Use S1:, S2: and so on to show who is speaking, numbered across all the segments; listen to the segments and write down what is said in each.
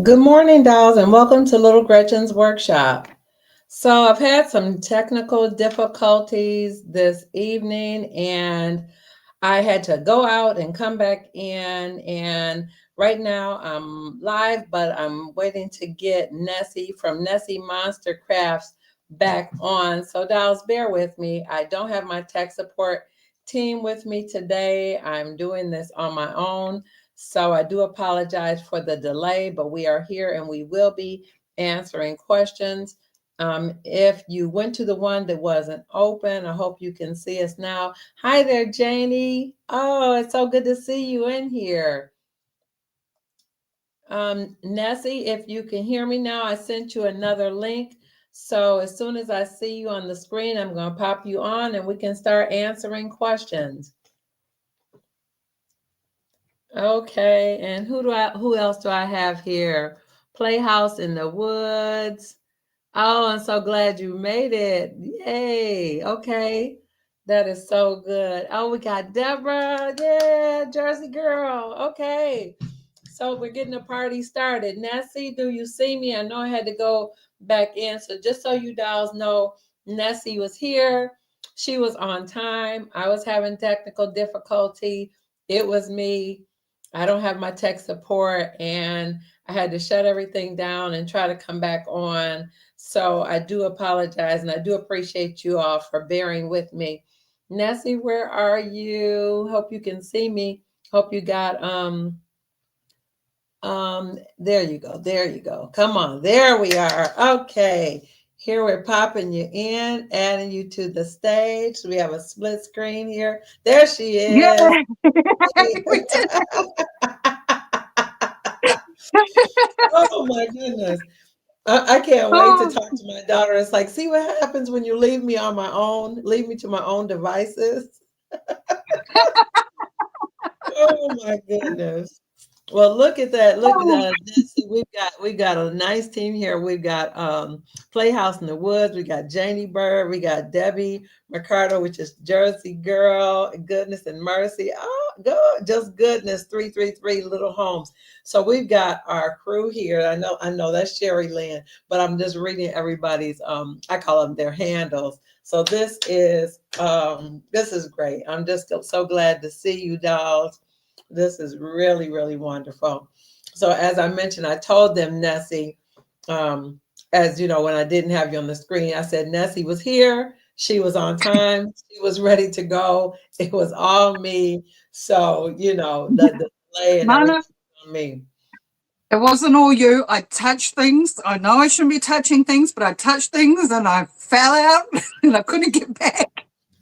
S1: Good morning, dolls, and welcome to Little Gretchen's workshop. So, I've had some technical difficulties this evening, and I had to go out and come back in. And right now, I'm live, but I'm waiting to get Nessie from Nessie Monster Crafts back on. So, dolls, bear with me. I don't have my tech support team with me today. I'm doing this on my own. So I do apologize for the delay, but we are here and we will be answering questions. If you went to the one that wasn't open, I hope you can see us now. Hi there, Janie. Oh, it's so good to see you in here. Nessie, if you can hear me now, I sent you another link. So as soon as I see you on the screen, I'm going to pop you on and we can start answering questions. Okay, and who else do I have here? Playhouse in the Woods. Oh, I'm so glad you made it. Yay. Okay. That is so good. Oh, we got Deborah. Yeah, Jersey girl. Okay. So we're getting the party started. Nessie, do you see me? I know I had to go back in. So just so you dolls know, Nessie was here. She was on time. I was having technical difficulty. It was me. I don't have my tech support and I had to shut everything down and try to come back on. So I do apologize and I do appreciate you all for bearing with me. Nessie, where are you? Hope you can see me. Hope you got there you go. There you go. Come on. There we are. Okay. Here we're popping you in, adding you to the stage. We have a split screen here. There she
S2: Yeah,
S1: is.
S2: we did.
S1: Oh my goodness. I can't wait to
S2: Oh,
S1: talk to my daughter. It's like, see what happens when you leave me on my own, leave me to my own devices. Oh my goodness. Well, look at that. Look at
S2: oh,
S1: that. Nancy, we've got a nice team here. We've got Playhouse in the Woods. We got Janie Bird. We got Debbie Mercado, which is Jersey Girl, Goodness and Mercy. Oh, good, just goodness. 333 Little Homes. So we've got our crew here. I know that's Sherry Lynn, but I'm just reading everybody's I call them their handles. So this is great. I'm just so glad to see you dolls. This is really, really wonderful. So as I mentioned, I told them Nessie, as you know, when I didn't have you on the screen, I said Nessie was here. She was on time. She was ready to go. It was all me. So, the delay and everything
S2: Mana,
S1: on me.
S2: it wasn't all you. I touched things. I know I shouldn't be touching things, but I touched things and I fell out and I couldn't get back.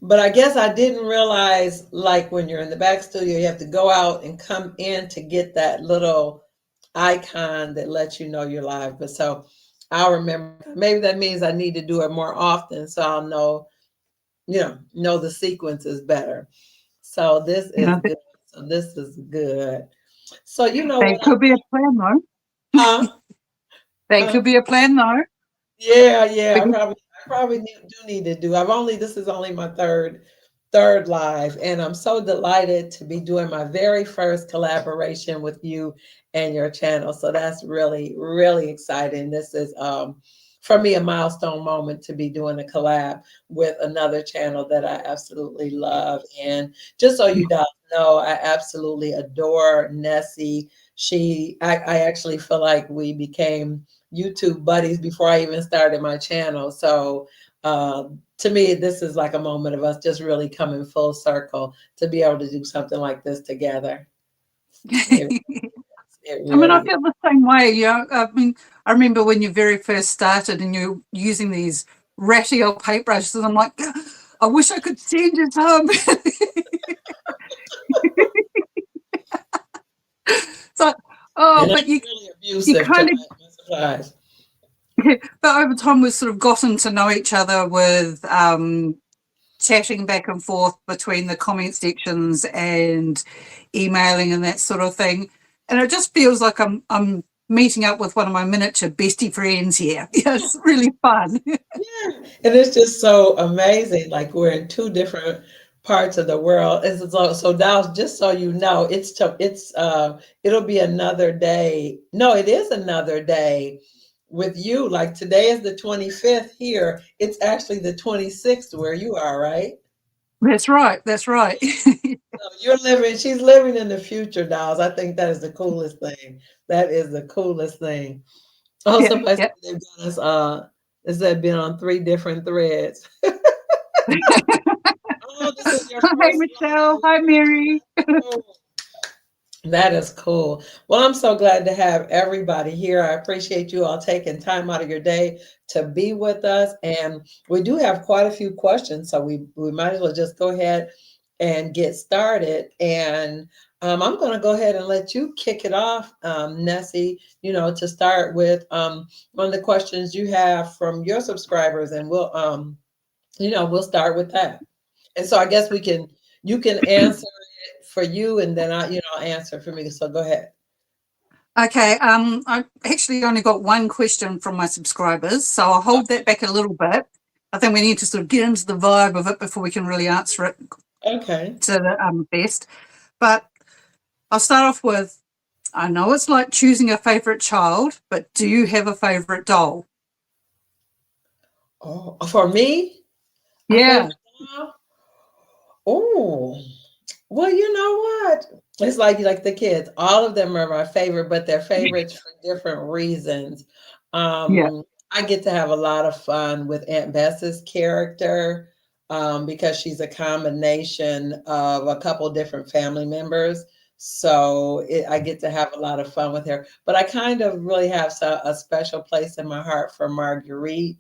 S1: But I guess I didn't realize, like when you're in the back studio, you have to go out and come in to get that little icon that lets you know you're live. But so I'll remember. Maybe that means I need to do it more often, so I'll know the sequences better. So this
S2: You
S1: is
S2: know,
S1: good. So this is good. So you know
S2: that
S1: what?
S2: could be a plan, though.
S1: Huh?
S2: That
S1: Huh?
S2: could be a plan, though.
S1: Yeah, yeah. I
S2: Because,
S1: probably I probably do need to do. This is only my third live, and I'm so delighted to be doing my very first collaboration with you and your channel. So that's really, really exciting. This is for me a milestone moment to be doing a collab with another channel that I absolutely love. And just so you guys know, I absolutely adore Nessie. I actually feel like we became YouTube buddies before I even started my channel. So to me, this is like a moment of us just really coming full circle to be able to do something like this together. It, it
S2: I mean, I
S1: really is.
S2: feel the same way. I mean, I remember when you very first started and you're using these ratty old paintbrushes, and I'm like, I wish I could send you some. So, oh,
S1: And I'm
S2: but you
S1: really
S2: you
S1: abusive to
S2: kind of
S1: my supplies.
S2: but over time we've sort of gotten to know each other with chatting back and forth between the comment sections and emailing and that sort of thing. And it just feels like I'm meeting up with one of my miniature bestie friends here. Yeah, it's really fun.
S1: Yeah. And it's just so amazing. Like we're in two different parts of the world. So now, just so you know, it'll be another day. No, it is another day with you. Like today is the 25th here. It's actually the 26th where you are, right?
S2: That's right. That's right.
S1: So she's living in the future, dolls. I think that is the coolest thing. That is the coolest thing. Oh,
S2: Yeah.
S1: somebody said
S2: Yeah.
S1: they've got us is that been on 3 different threads. Oh, this is your
S2: Hi,
S1: first
S2: Michelle.
S1: live.
S2: Hi, Mary.
S1: Oh, that is cool. Well, I'm so glad to have everybody here. I appreciate you all taking time out of your day to be with us. And we do have quite a few questions, so we might as well just go ahead and get started. And I'm going to go ahead and let you kick it off, Nessie, to start with one of the questions you have from your subscribers, and we'll start with that. And so I guess you can answer it for you, and then I'll answer for me. So go ahead.
S2: Okay. I actually only got one question from my subscribers, so I'll hold that back a little bit. I think we need to sort of get into the vibe of it before we can really answer it
S1: Okay.
S2: to the best. But I'll start off with, I know it's like choosing a favorite child, but do you have a favorite doll?
S1: Oh, for me, a
S2: Yeah.
S1: favorite doll? Oh, well, you know what? It's like the kids. All of them are my favorite, but they're favorites for different reasons.
S2: Yeah.
S1: I get to have a lot of fun with Aunt Bess's character because she's a combination of a couple different family members. So I get to have a lot of fun with her. But I kind of really have a special place in my heart for Marguerite.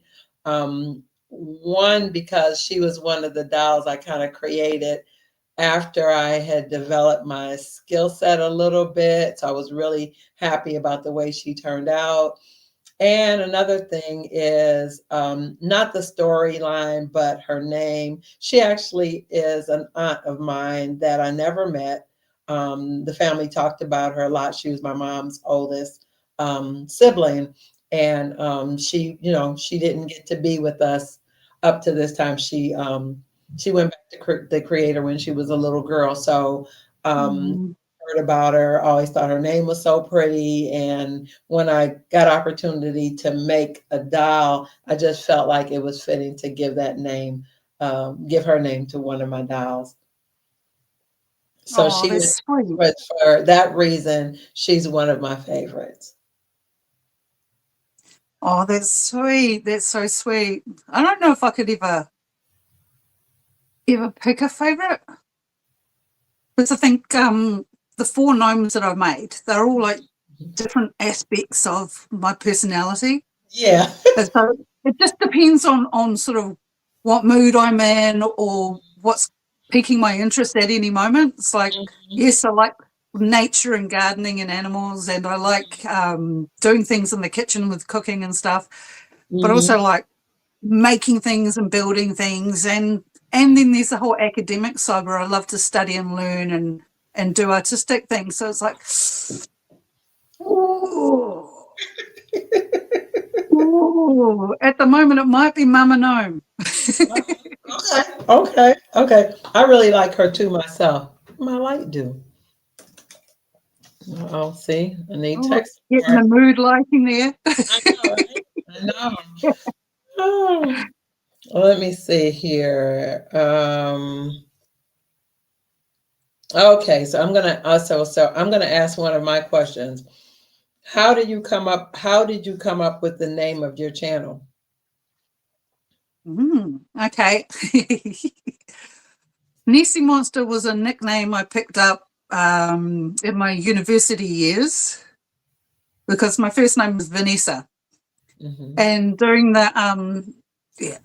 S1: One, because she was one of the dolls I kind of created after I had developed my skill set a little bit. So I was really happy about the way she turned out. And another thing is not the storyline, but her name. She actually is an aunt of mine that I never met. The family talked about her a lot. She was my mom's oldest sibling. And she didn't get to be with us up to this time. She went back to the creator when she was a little girl. So
S2: Mm.
S1: heard about her, always thought her name was so pretty. And when I got opportunity to make a doll, I just felt like it was fitting to give her name to one of my dolls. So
S2: Oh, that's sweet.
S1: for that reason, she's one of my favorites.
S2: Oh, that's sweet. That's so sweet. I don't know if I could ever pick a favorite. Because I think the four gnomes that I've made, they're all like different aspects of my personality.
S1: Yeah.
S2: And so it just depends on sort of what mood I'm in or what's piquing my interest at any moment. It's like, yes, I like nature and gardening and animals, and I like doing things in the kitchen with cooking and stuff, but
S1: Hmm.
S2: also like making things and building things, and then there's the whole academic side where I love to study and learn and do artistic things. So it's like, ooh, ooh. At the moment, it might be Mama Gnome.
S1: Okay. Okay. Okay. I really like her too myself. My light do. Oh, see, I need
S2: Oh,
S1: text
S2: getting the
S1: support.
S2: mood lighting there.
S1: I know, right? I know. Oh, let me see here. Okay, so I'm gonna ask one of my questions. How did you come up with the name of your channel?
S2: Okay. Nessie Monster was a nickname I picked up in my university years because my first name was Vanessa.
S1: Hmm.
S2: And during the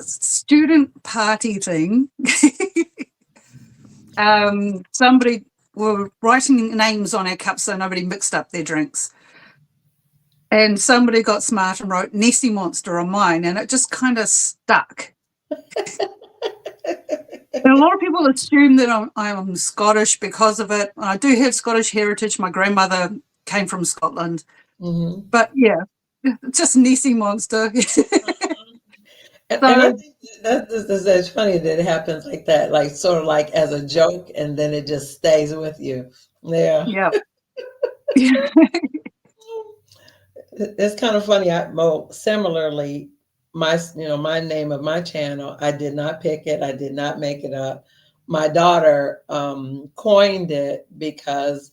S2: student party thing, somebody were writing names on our cups so nobody mixed up their drinks. And somebody got smart and wrote Nessie Monster on mine, and it just kind of stuck. And a lot of people assume that I'm Scottish because of it. I do have Scottish heritage. My grandmother came from Scotland.
S1: Hmm.
S2: But yeah, just Nessie Monster.
S1: And I
S2: So
S1: think that's funny that it happens like that, like sort of like as a joke, and then it just stays with you. Yeah.
S2: yeah.
S1: It's kind of funny. Well, similarly, my name of my channel, I did not pick it. I did not make it up. My daughter coined it because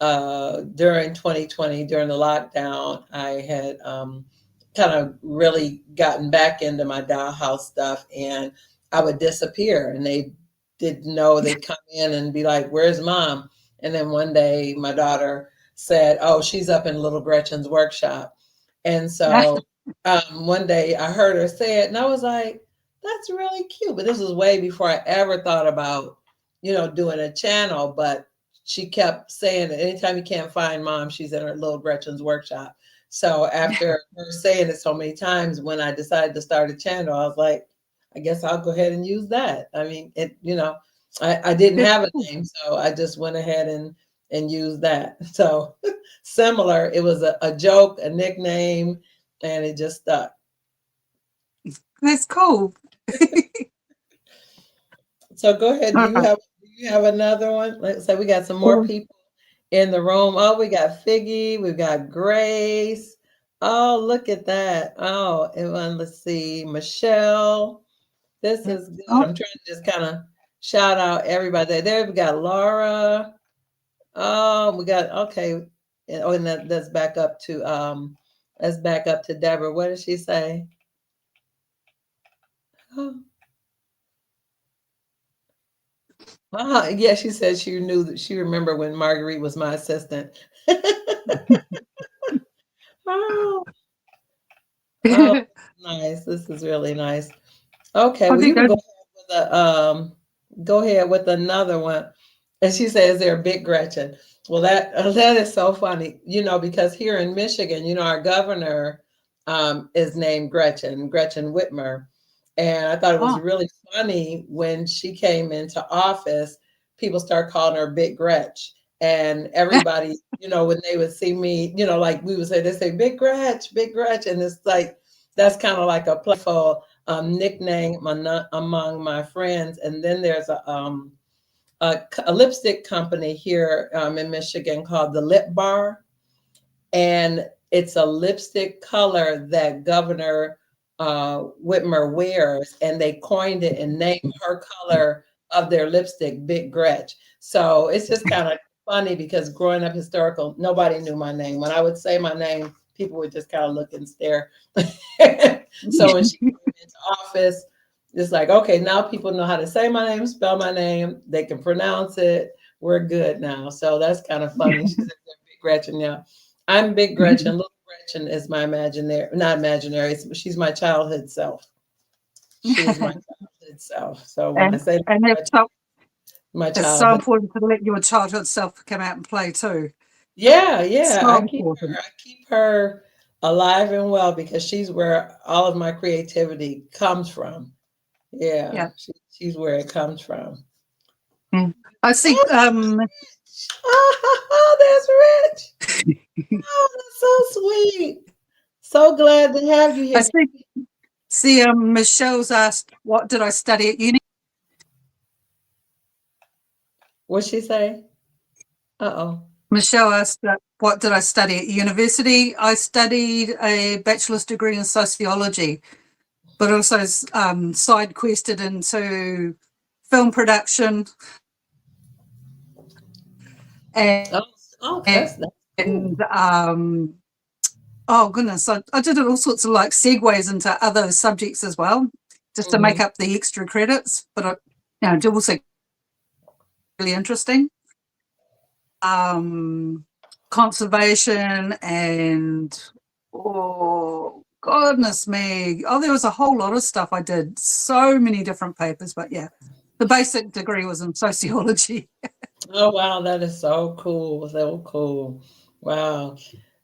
S1: during 2020, during the lockdown, I had kind of really gotten back into my dollhouse stuff, and I would disappear, and they didn't know. They'd come in and be like, "Where's mom?" And then one day, my daughter said, "Oh, she's up in little Gretchen's workshop." And so one day I heard her say it, and I was like, "That's really cute." But this was way before I ever thought about, doing a channel. But she kept saying that anytime you can't find mom, she's in her little Gretchen's workshop. So after her saying it so many times, when I decided to start a channel, I was like, I guess I'll go ahead and use that. I mean, I didn't
S2: That's
S1: have a
S2: cool.
S1: name, so I just went ahead and used that. So similar, it was a joke, a nickname, and it just stuck.
S2: That's cool.
S1: So go ahead. Do
S2: All
S1: you
S2: right.
S1: have another one? Let's say we got some more
S2: Well,
S1: people in the room. Oh, we got Figgy, we've got Grace. Oh, look at that. Oh, and let's see, Michelle. This
S2: yeah.
S1: is good.
S2: Oh,
S1: I'm trying to just kind of shout out everybody. There we got Laura. Oh, we got okay. And that's back up to Deborah. What did she say? Oh, yeah, she said she knew that she remembered when Marguerite was my assistant. Oh, oh,
S2: I
S1: nice. This is really nice. Okay, well, you
S2: think
S1: can
S2: I,
S1: go ahead with another one. And she says they're big Gretchen. Well, that is so funny, because here in Michigan, our governor is named Gretchen Whitmer. And I thought it was
S2: oh,
S1: really funny when she came into office, people start calling her Big Gretch. And everybody, when they would see me, like we would say, they say Big Gretch, Big Gretch. And it's like, that's kind of like a playful nickname among my friends. And then there's a lipstick company here in Michigan called the Lip Bar, and it's a lipstick color that Governor Whitmer wears, and they coined it and named her color of their lipstick Big Gretch. So it's just kind of funny because growing up historical, nobody knew my name. When I would say my name, people would just kind of look and stare. So when she came into office, it's like, okay, now people know how to say my name, spell my name, they can pronounce it. We're good now. So that's kind of funny. She said, Big Gretchen. Yeah. I'm Big Gretchen. Little Gretchen is my imaginary, not imaginary. She's my childhood self. She's my childhood self. So when I say Little
S2: and
S1: Gretchen, my
S2: it's so
S1: childhood.
S2: important to let your childhood self come out and play too.
S1: Yeah, yeah.
S2: So
S1: I keep her.
S2: important.
S1: I keep her alive and well because she's where all of my creativity comes from. Yeah,
S2: Yeah.
S1: she's where it comes from.
S2: Yeah. I see.
S1: Oh, Rich. Oh, there's Rich. Oh, that's so sweet. So glad to have you
S2: I
S1: here.
S2: see. See. Michelle's asked, "What did I study at uni?"
S1: What'd she say? Uh-oh.
S2: Michelle asked, "What did I study at university?" I studied a bachelor's degree in sociology, but also side quested into film production and,
S1: Oh, oh, that's cool.
S2: oh goodness, I did all sorts of like segues into other subjects as well, just to make
S1: Hmm.
S2: up the extra credits. But it also really interesting. Um, Conservation and oh goodness me, oh there was a whole lot of stuff I did. So many different papers, but yeah, the basic degree was in sociology.
S1: Oh, wow, that is so cool. So cool. Wow.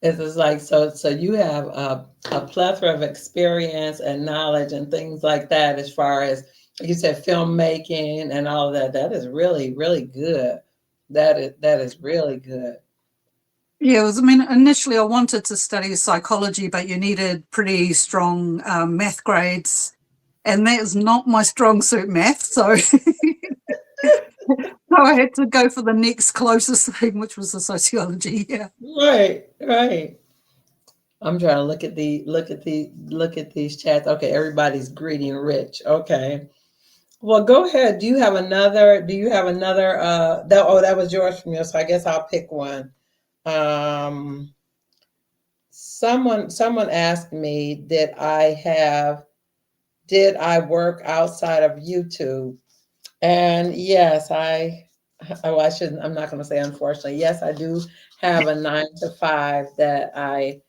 S1: It's just like so you have a plethora of experience and knowledge and things like that as far as like you said filmmaking and all of that. That is really, really good. That is really good.
S2: Yeah, it was, I mean, initially I wanted to study psychology, but you needed pretty strong math grades. and that is not my strong suit, math. So, so I had to go for the next closest thing, which was the sociology. Yeah.
S1: Right, right. I'm trying to look at these chats. Okay, everybody's greeting Rich. Okay. Well, go ahead. Do you have another that oh that was yours from you, so I guess I'll pick one. Um someone asked me, did I work outside of YouTube? And yes, oh, I shouldn't, I'm not going to say unfortunately. Yes, I do have a 9 to 5 that I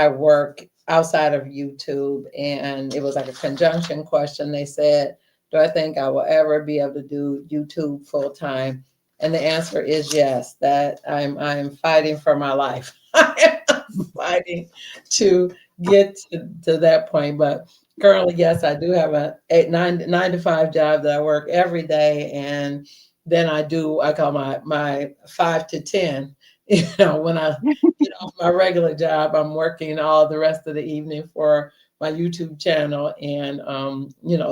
S1: work outside of YouTube. And it was like a conjunction question. They said, do I think I will ever be able to do YouTube full time? And the answer is yes, that I'm fighting for my life. I am fighting to get to that point. But currently, yes, I do have a 9 to 5 job that I work every day, and then I call my 5 to 10. When I get off my regular job, I'm working all the rest of the evening for my YouTube channel, and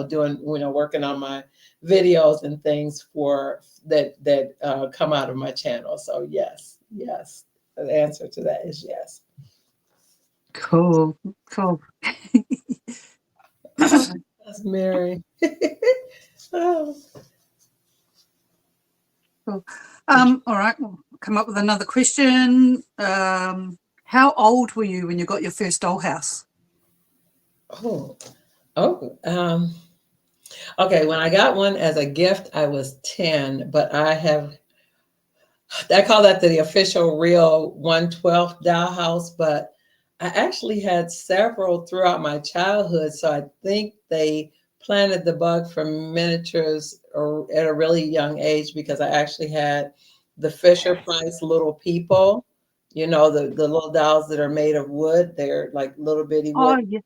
S1: doing working on my videos and things for that come out of my channel. So yes, yes, the answer to that is yes.
S2: Cool. Cool.
S1: That's Mary. Oh.
S2: Cool. All right, we'll come up with another question. How old were you when you got your first dollhouse?
S1: Oh, oh. Okay, when I got one as a gift, I was 10, but I call that the official real 1/12 dollhouse, but I actually had several throughout my childhood, so I think they planted the bug for miniatures at a really young age because I actually had the Fisher Price little people, the little dolls that are made of wood. They're like little bitty
S2: Oh,
S1: wood
S2: yeah.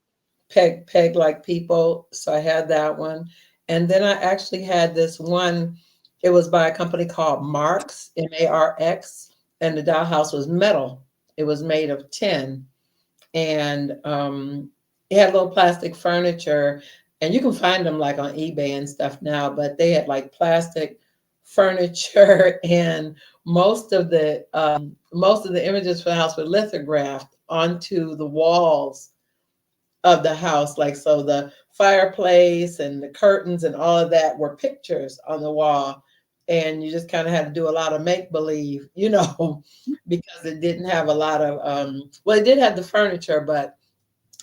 S1: peg like people. So I had that one. And then I actually had this one, it was by a company called Marx, Marx, and the dollhouse was metal. It was made of tin. And it had little plastic furniture. And you can find them like on eBay and stuff now, but they had like plastic furniture and most of the images for the house were lithographed onto the walls of the house. Like, so the fireplace and the curtains and all of that were pictures on the wall. And you just kind of had to do a lot of make believe, because it didn't have a lot of, well, it did have the furniture, but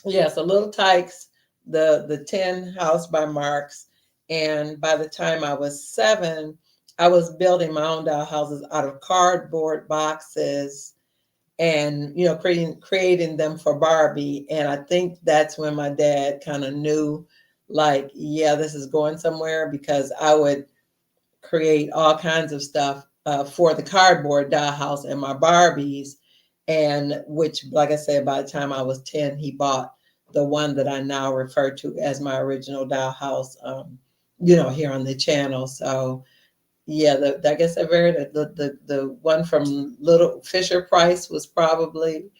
S1: yeah, so Little Tykes, the Tin House by Marx. And by the time I was 7, I was building my own doll houses out of cardboard boxes and creating them for Barbie. And I think that's when my dad kind of knew, like, yeah, this is going somewhere, because I would create all kinds of stuff for the cardboard dollhouse and my Barbies, and which, like I said, by the time I was 10, he bought the one that I now refer to as my original dollhouse, here on the channel. So yeah, I guess the one from Little Fisher Price was probably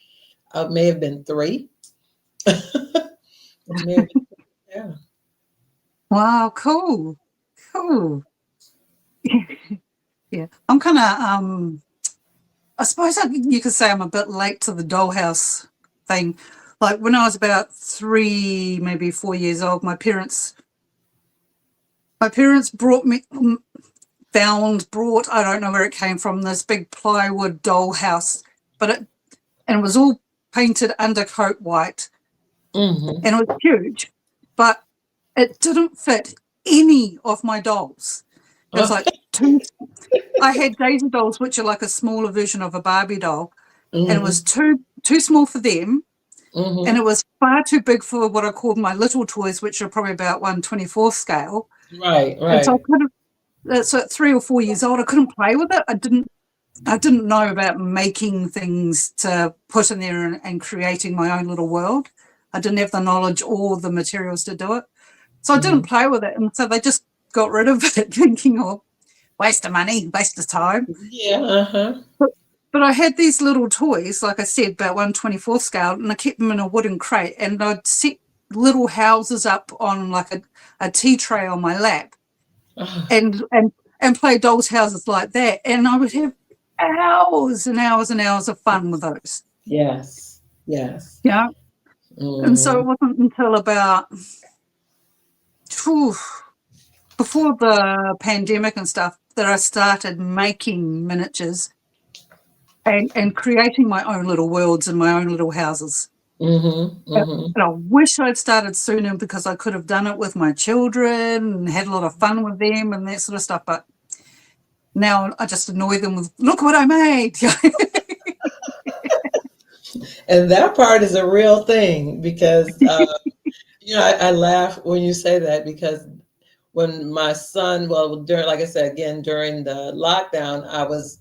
S1: may have been 3. May have been, yeah.
S2: Wow, cool. Cool. Yeah. I'm kind of, I suppose you could say I'm a bit late to the dollhouse thing. Like when I was about 3, maybe 4 years old, my parents brought me, brought, I don't know where it came from, this big plywood dollhouse, and it was all painted undercoat white,
S1: Mm-hmm.
S2: and it was huge, but it didn't fit any of my dolls. It was like I had Daisy dolls, which are like a smaller version of a Barbie doll, and it was too small for them, and it was far too big for what I called my little toys, which are probably about 1/24 scale.
S1: Right,
S2: And so
S1: right.
S2: so at 3 or 4 years old, I couldn't play with it. I didn't know about making things to put in there and creating my own little world. I didn't have the knowledge or the materials to do it. So I didn't play with it. And so they just got rid of it, thinking, oh, waste of money, waste of time.
S1: Yeah, uh-huh.
S2: But I had these little toys, like I said, about 1/24 scale, and I kept them in a wooden crate. And I'd set little houses up on like a tea tray on my lap,
S1: Oh,
S2: and and and play dolls' houses like that, and I would have hours and hours and hours of fun with those.
S1: yes, yes.
S2: Yeah. And so
S1: Hmm.
S2: it wasn't until about phew, before the pandemic and stuff that I started making miniatures and creating my own little worlds and my own little houses.
S1: Hmm.
S2: And
S1: Hmm.
S2: I wish I'd started sooner because I could have done it with my children and had a lot of fun with them and that sort of stuff. But now I just annoy them with, look what I made.
S1: And that part is a real thing because, I laugh when you say that because when my son, well, during, like I said, again, during the lockdown, I was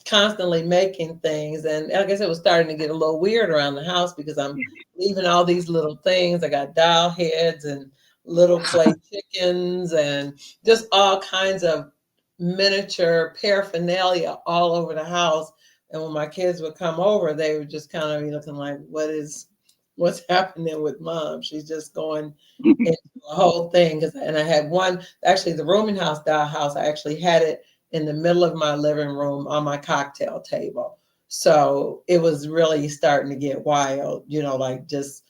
S1: constantly making things. And like I said, it was starting to get a little weird around the house because I'm leaving all these little things. I got doll heads and little clay chickens and just all kinds of miniature paraphernalia all over the house. And when my kids would come over, they would just kind of be looking like, what's happening with mom? She's just going into a whole thing. And I had one, actually the rooming house doll house, I actually had it in the middle of my living room on my cocktail table. So it was really starting to get wild, like just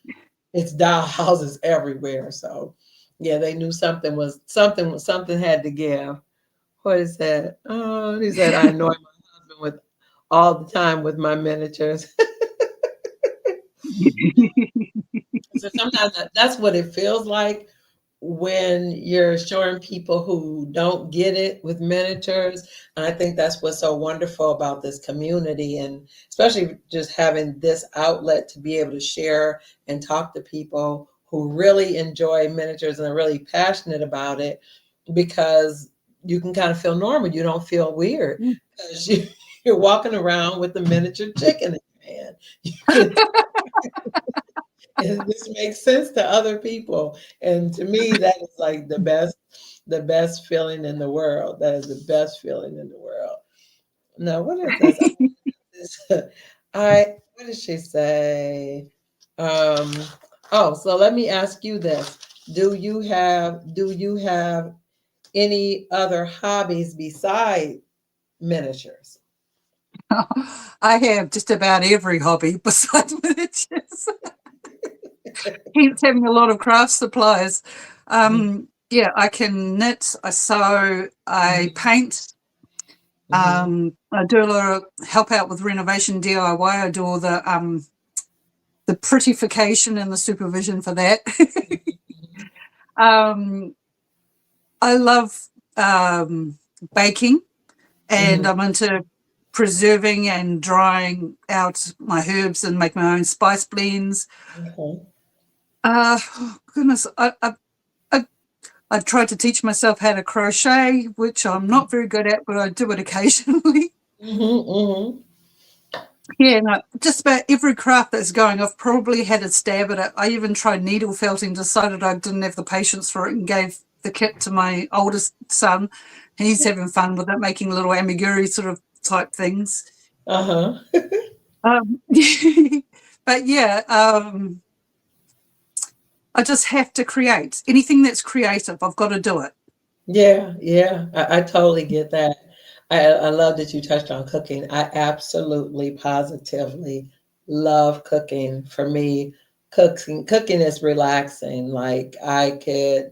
S1: it's doll houses everywhere. So yeah, they knew something had to give. What is that? Oh, he said I annoy my husband with all the time with my miniatures. So sometimes that's what it feels like when you're showing people who don't get it with miniatures. And I think that's what's so wonderful about this community, and especially just having this outlet to be able to share and talk to people who really enjoy miniatures and are really passionate about it, because you can kind of feel normal. You don't feel weird because you're walking around with the miniature chicken in your hand. You can and this makes sense to other people. And to me, that is like the best feeling in the world. That is the best feeling in the world. Now, what is this? What did she say? Um, oh, so let me ask you this. Do you have any other hobbies beside miniatures?
S2: I have just about every hobby besides miniatures. Hence having a lot of craft supplies. Yeah, I can knit, I sew, I paint.
S1: Hmm.
S2: I do a lot of help out with renovation DIY. I do all the prettification and the supervision for that. um, I love baking, and
S1: Hmm.
S2: I'm into preserving and drying out my herbs and make my own spice blends.
S1: Okay.
S2: Goodness, I I tried to teach myself how to crochet, which I'm not very good at, but I do it occasionally.
S1: Hmm. Hmm.
S2: Yeah, no, just about every craft that's going, I've probably had a stab at it. I even tried needle felting, decided I didn't have the patience for it, and gave the kit to my oldest son. He's having fun with it, making little amiguri sort of type things.
S1: Uh-huh.
S2: Um, but yeah, I just have to create. Anything that's creative, I've got to do it.
S1: Yeah, yeah, I totally get that. I love that you touched on cooking. I absolutely, positively love cooking. For me, cooking is relaxing. Like I said,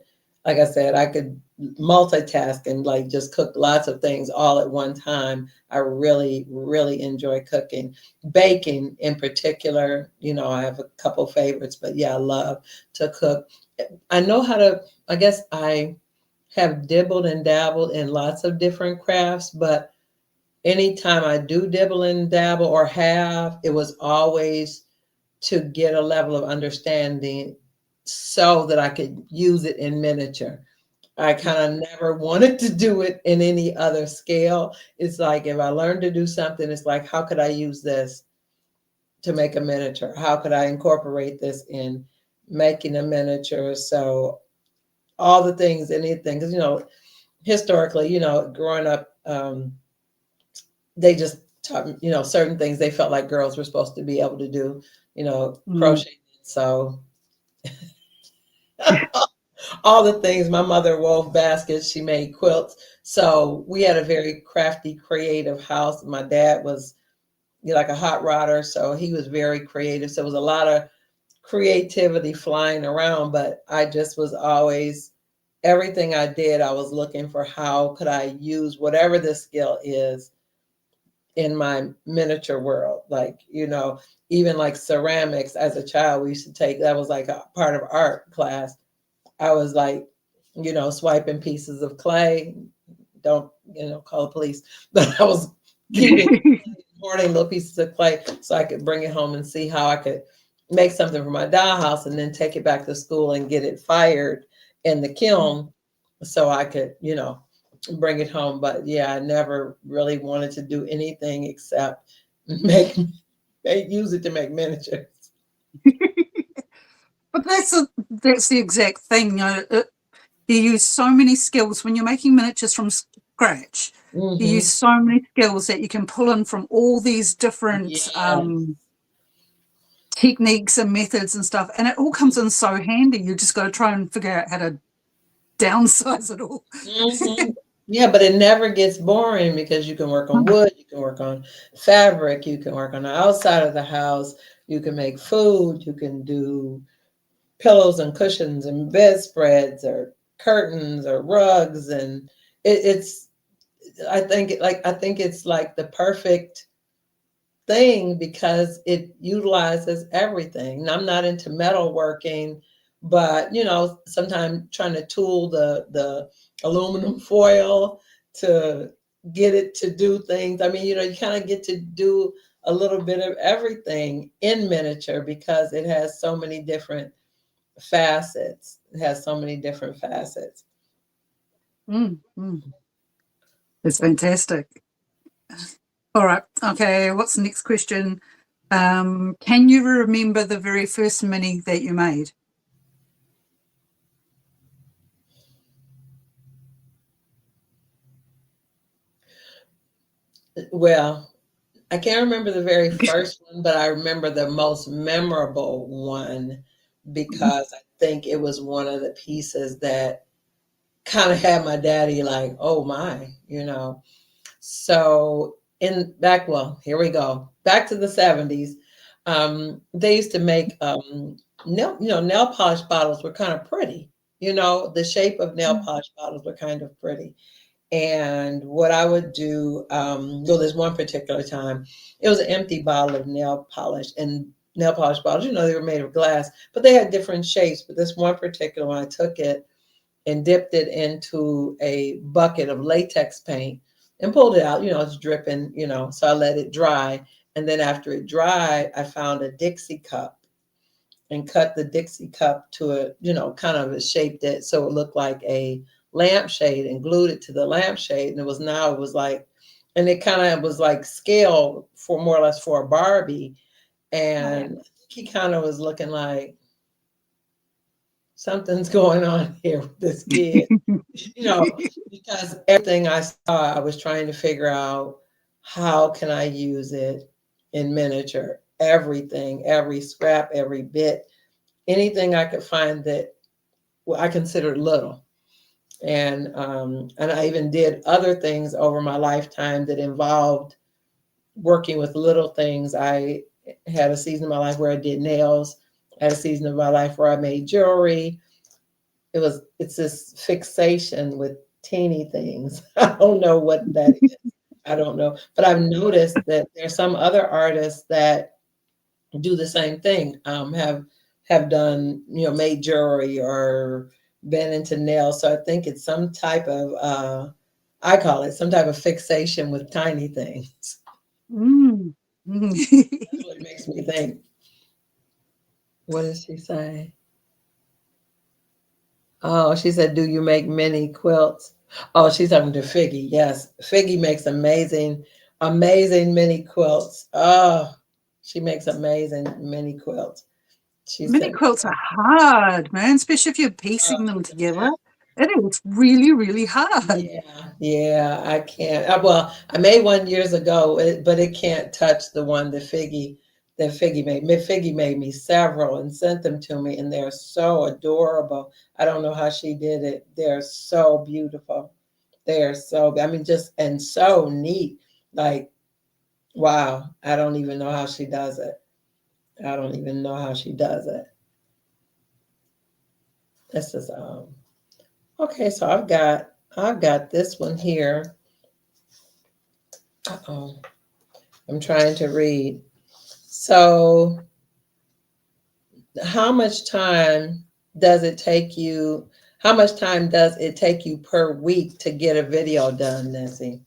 S1: I could multitask and like just cook lots of things all at one time. I really, really enjoy cooking. Baking in particular, I have a couple favorites, but yeah, I love to cook. I know how to, I guess I have dibbled and dabbled in lots of different crafts, but anytime I do dibble and dabble or have, it was always to get a level of understanding so that I could use it in miniature. I kind of never wanted to do it in any other scale. It's like if I learned to do something, it's like, how could I use this to make a miniature? How could I incorporate this in making a miniature? So all the things, anything, because historically, growing up, they just taught me, certain things they felt like girls were supposed to be able to do,
S2: Mm.
S1: crochet. So All the things. My mother wove baskets, she made quilts. So we had a very crafty, creative house. My dad was, you know, like a hot rodder, so he was very creative. So it was a lot of creativity flying around, but I just was always, everything I did, I was looking for how could I use whatever this skill is in my miniature world. Like, you know, even like ceramics as a child, we used to take, that was like a part of art class. I was like, you know, swiping pieces of clay. Don't, you know, call the police. But I was keeping, hoarding little pieces of clay so I could bring it home and see how I could make something for my dollhouse and then take it back to school and get it fired in the kiln so I could, you know, bring it home. But yeah, I never really wanted to do anything except make, use it to make miniatures.
S2: But that's the exact thing. You know, you use so many skills when you're making miniatures from scratch. You use
S1: Mm-hmm.
S2: so many skills that you can pull in from all these different
S1: Yes.
S2: techniques and methods and stuff, and it all comes in so handy. You just got to try and figure out how to downsize it all.
S1: Hmm. Yeah, but it never gets boring because you can work on wood, you can work on fabric, you can work on the outside of the house, you can make food, you can do pillows and cushions and bedspreads or curtains or rugs, and it's, I think like, I think it's like the perfect thing because it utilizes everything. And I'm not into metalworking, but you know, sometimes trying to tool the aluminum foil to get it to do things. I mean, you know, you kind of get to do a little bit of everything in miniature because it has so many different facets. It has so many different facets.
S2: Mm, mm. It's fantastic. All right. Okay. What's the next question? Can you remember the very first mini that you made?
S1: Well, I can't remember the very first one, but I remember the most memorable one because I think it was one of the pieces that kind of had my daddy like, oh my, you know. So in back, well, here we go. Back to the 70s. They used to make nail, you know, nail polish bottles were kind of pretty. You know, the shape of nail polish bottles were kind of pretty. And what I would do, well, there's one particular time, it was an empty bottle of nail polish, and nail polish bottles, you know, they were made of glass, but they had different shapes. But this one particular one, I took it and dipped it into a bucket of latex paint and pulled it out. You know, it's dripping, you know, so I let it dry. And then after it dried, I found a Dixie cup and cut the Dixie cup to a, you know, kind of shaped it so it looked like a lampshade and glued it to the lampshade. And it was, now it was like, and it kind of was like scale for more or less for a Barbie.
S2: Oh, yeah.
S1: And he kind of was looking like something's going on here with this kid, you know, because everything I saw, I was trying to figure out how can I use it in miniature, everything, every scrap, every bit, anything I could find that, well, I considered little. And I even did other things over my lifetime that involved working with little things. I had a season of my life where I did nails. I had a season of my life where I made jewelry. It's this fixation with teeny things. I don't know what that is. I don't know. But I've noticed that there's some other artists that do the same thing, have done, you know, made jewelry or been into nails. So I think it's some type of I call it some type of fixation with tiny things.
S2: Mm.
S1: That's what it makes me think. What did she say? Oh, she said, do you make mini quilts? Oh, she's talking to Figgy. Yes. Figgy makes amazing, amazing mini quilts. Oh, she makes amazing mini quilts. She
S2: Mini
S1: sent me
S2: quilts are
S1: some.
S2: hard, man, especially if you're
S1: Oh,
S2: piecing them
S1: she does
S2: together. It is really, really hard.
S1: Yeah, yeah, I can't. Well, I made one years ago, but it can't touch the one that Figgy that Figgy made me several and sent them to me, and they're so adorable. I don't know how she did it. They're so beautiful. They're so, I mean, just, and so neat. Like, wow, I don't even know how she does it. I don't even know how she does it. This is okay, so I've got this one here. Uh-oh. I'm trying to read. So, how much time does it take you? How much time does it take you per week to get a video done, Nessie?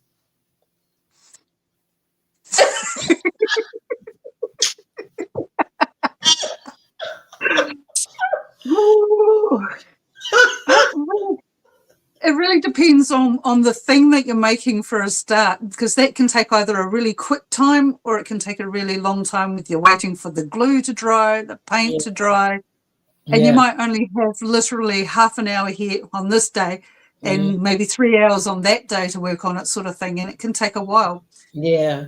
S2: Ooh. It really depends on the thing that you're making for a start, because that can take either a really quick time or it can take a really long time with you waiting for the glue to dry, the paint
S1: Yeah,
S2: to dry, and you
S1: yeah,
S2: might only have literally half an hour here on this day
S1: mm,
S2: and maybe 3 hours on that day to work on it, sort of thing, and it can take a while.
S1: yeah,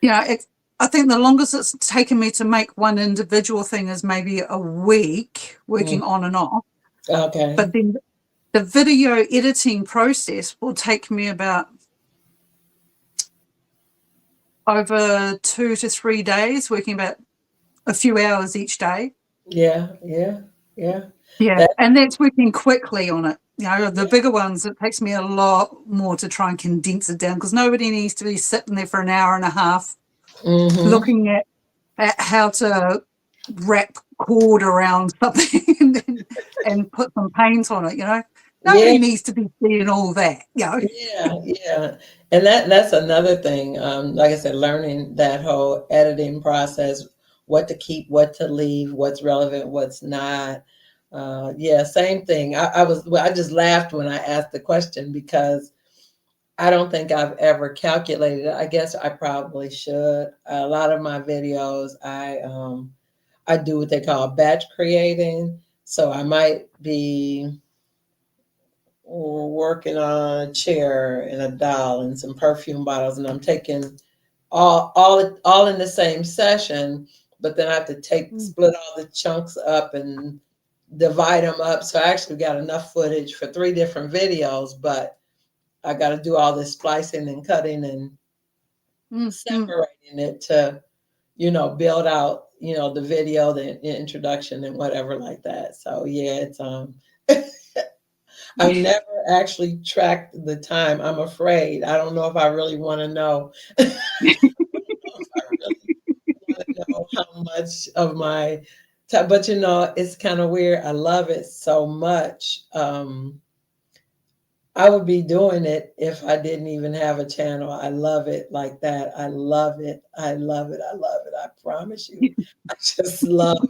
S2: You know, I think the longest it's taken me to make one individual thing is maybe a week
S1: mm,
S2: working on and off,
S1: okay,
S2: but then the video editing process will take me about over 2 to 3 days, working about a few hours each day.
S1: yeah, yeah, yeah,
S2: Yeah,
S1: that,
S2: and that's working quickly on it. You know, the
S1: yeah,
S2: bigger ones, it takes me a lot more to try and condense it down, because nobody needs to be sitting there for an hour and a half
S1: mm-hmm,
S2: looking at how to wrap cord around something and put some paint on it, you know.
S1: yeah,
S2: Nobody needs to be seeing all that, you know.
S1: yeah, yeah, and that's another thing. Like I said, learning that whole editing process, what to keep, what to leave, what's relevant, what's not. Yeah, same thing. Well, I just laughed when I asked the question because I don't think I've ever calculated it. I guess I probably should. A lot of my videos, I do what they call batch creating. So I might be working on a chair and a doll and some perfume bottles, and I'm taking all in the same session, but then I have to
S2: Mm.
S1: split all the chunks up and divide them up. So I actually got enough footage for 3 different videos, but I got to do all this splicing and cutting and
S2: Mm, mm.
S1: separating it to, build out, the video, the introduction and whatever like that. So yeah, it's I've never actually tracked the time. I'm afraid. I don't know if I really want to know. I don't know if I really want to know how much of my time, but it's kind of weird. I love it so much. I would be doing it if I didn't even have a channel. I love it like that. I love it. I love it. I love it. I promise you. I just love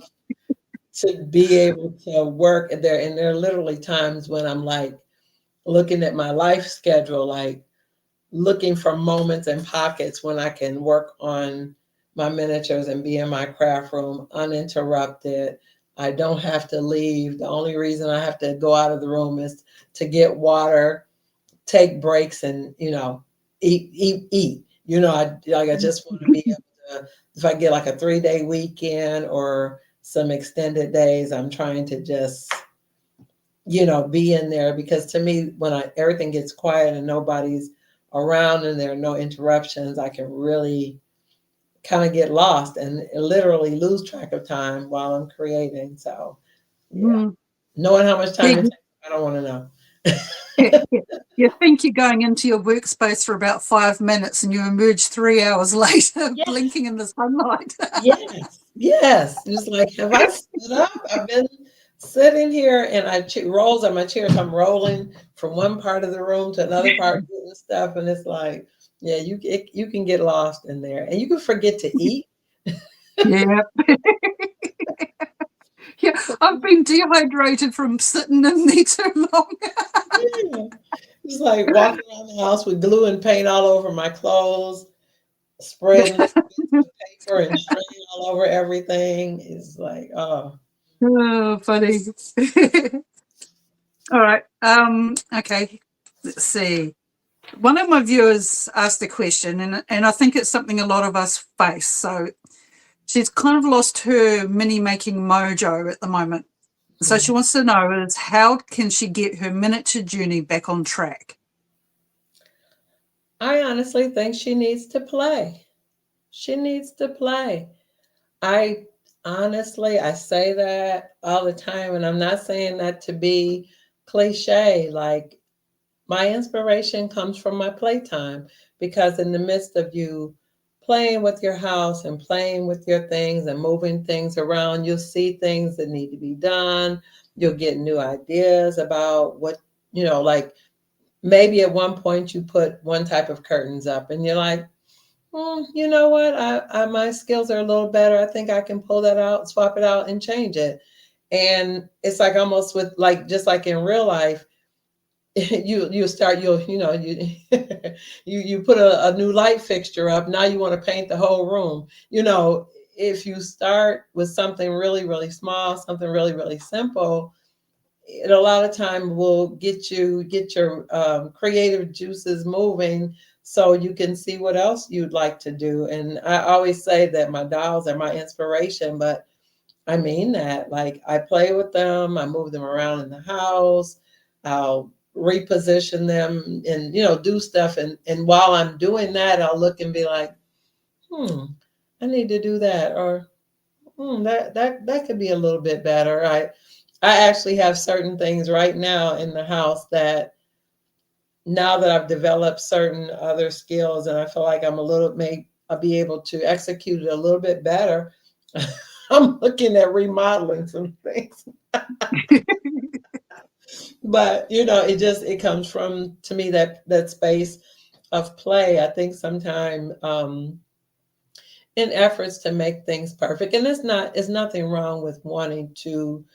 S1: to be able to work there. And there are literally times when I'm like looking at my life schedule, like looking for moments and pockets when I can work on my miniatures and be in my craft room uninterrupted. I don't have to leave. The only reason I have to go out of the room is to get water, take breaks, and eat. I just want to be able to. If I get like a 3-day weekend or some extended days, I'm trying to just be in there, because to me, when everything gets quiet and nobody's around and there are no interruptions, I can really kind of get lost and literally lose track of time while I'm creating. So yeah,
S2: Mm.
S1: knowing how much
S2: Yeah,
S1: time it takes, I don't want to know.
S2: you think you're going into your workspace for about 5 minutes and you emerge 3 hours later,
S1: Yes,
S2: blinking in the sunlight.
S1: yes, yes. Just like, have I stood up? I've been sitting here and rolls on my chair. So I'm rolling from one part of the room to another part, getting stuff, and it's like, yeah, you can get lost in there, and you can forget to eat.
S2: Yeah, yeah. I've been dehydrated from sitting in there too long.
S1: Yeah. It's like walking around the house with glue and paint all over my clothes, spreading little bits of paper and string all over everything. It's like, oh,
S2: Oh, funny. All right. Okay. Let's see. One of my viewers asked a question, and I think it's something a lot of us face. So she's kind of lost her mini making mojo at the moment. So she
S1: Mhm.
S2: wants to know is how can she get her miniature journey back on track?
S1: I honestly think she needs to play. She needs to play. I I say that all the time, and I'm not saying that to be cliche. Like, my inspiration comes from my playtime, because in the midst of you playing with your house and playing with your things and moving things around, you'll see things that need to be done. You'll get new ideas about what, like, maybe at one point you put one type of curtains up and you're like, you know what? My skills are a little better. I think I can pull that out, swap it out, and change it. And it's like almost with, like, just like in real life, you start, you put a new light fixture up. Now you want to paint the whole room. If you start with something really, really small, something really, really simple, it a lot of time will get your creative juices moving, so you can see what else you'd like to do. And I always say that my dolls are my inspiration, but I mean that. Like, I play with them, I move them around in the house, I'll reposition them and do stuff, and while I'm doing that, I'll look and be like, hmm, I need to do that, or that could be a little bit better. I actually have certain things right now in the house that, now that I've developed certain other skills and I feel like I'll be able to execute it a little bit better. I'm looking at remodeling some things. But it comes from, to me, that space of play. I think sometimes, in efforts to make things perfect, and it's nothing wrong with wanting to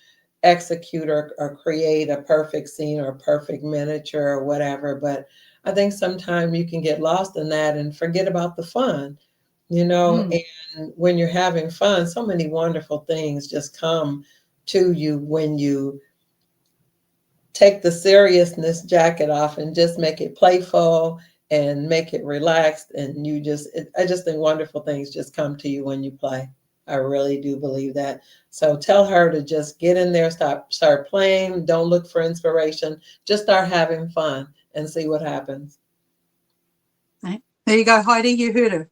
S1: execute or create a perfect scene or a perfect miniature or whatever. But I think sometimes you can get lost in that and forget about the fun,
S2: Mm,
S1: and when you're having fun, so many wonderful things just come to you when you take the seriousness jacket off and just make it playful and make it relaxed. And I just think wonderful things just come to you when you play. I really do believe that. So tell her to just get in there, start playing. Don't look for inspiration. Just start having fun and see what happens.
S2: eh? There you go, Heidi, you heard her.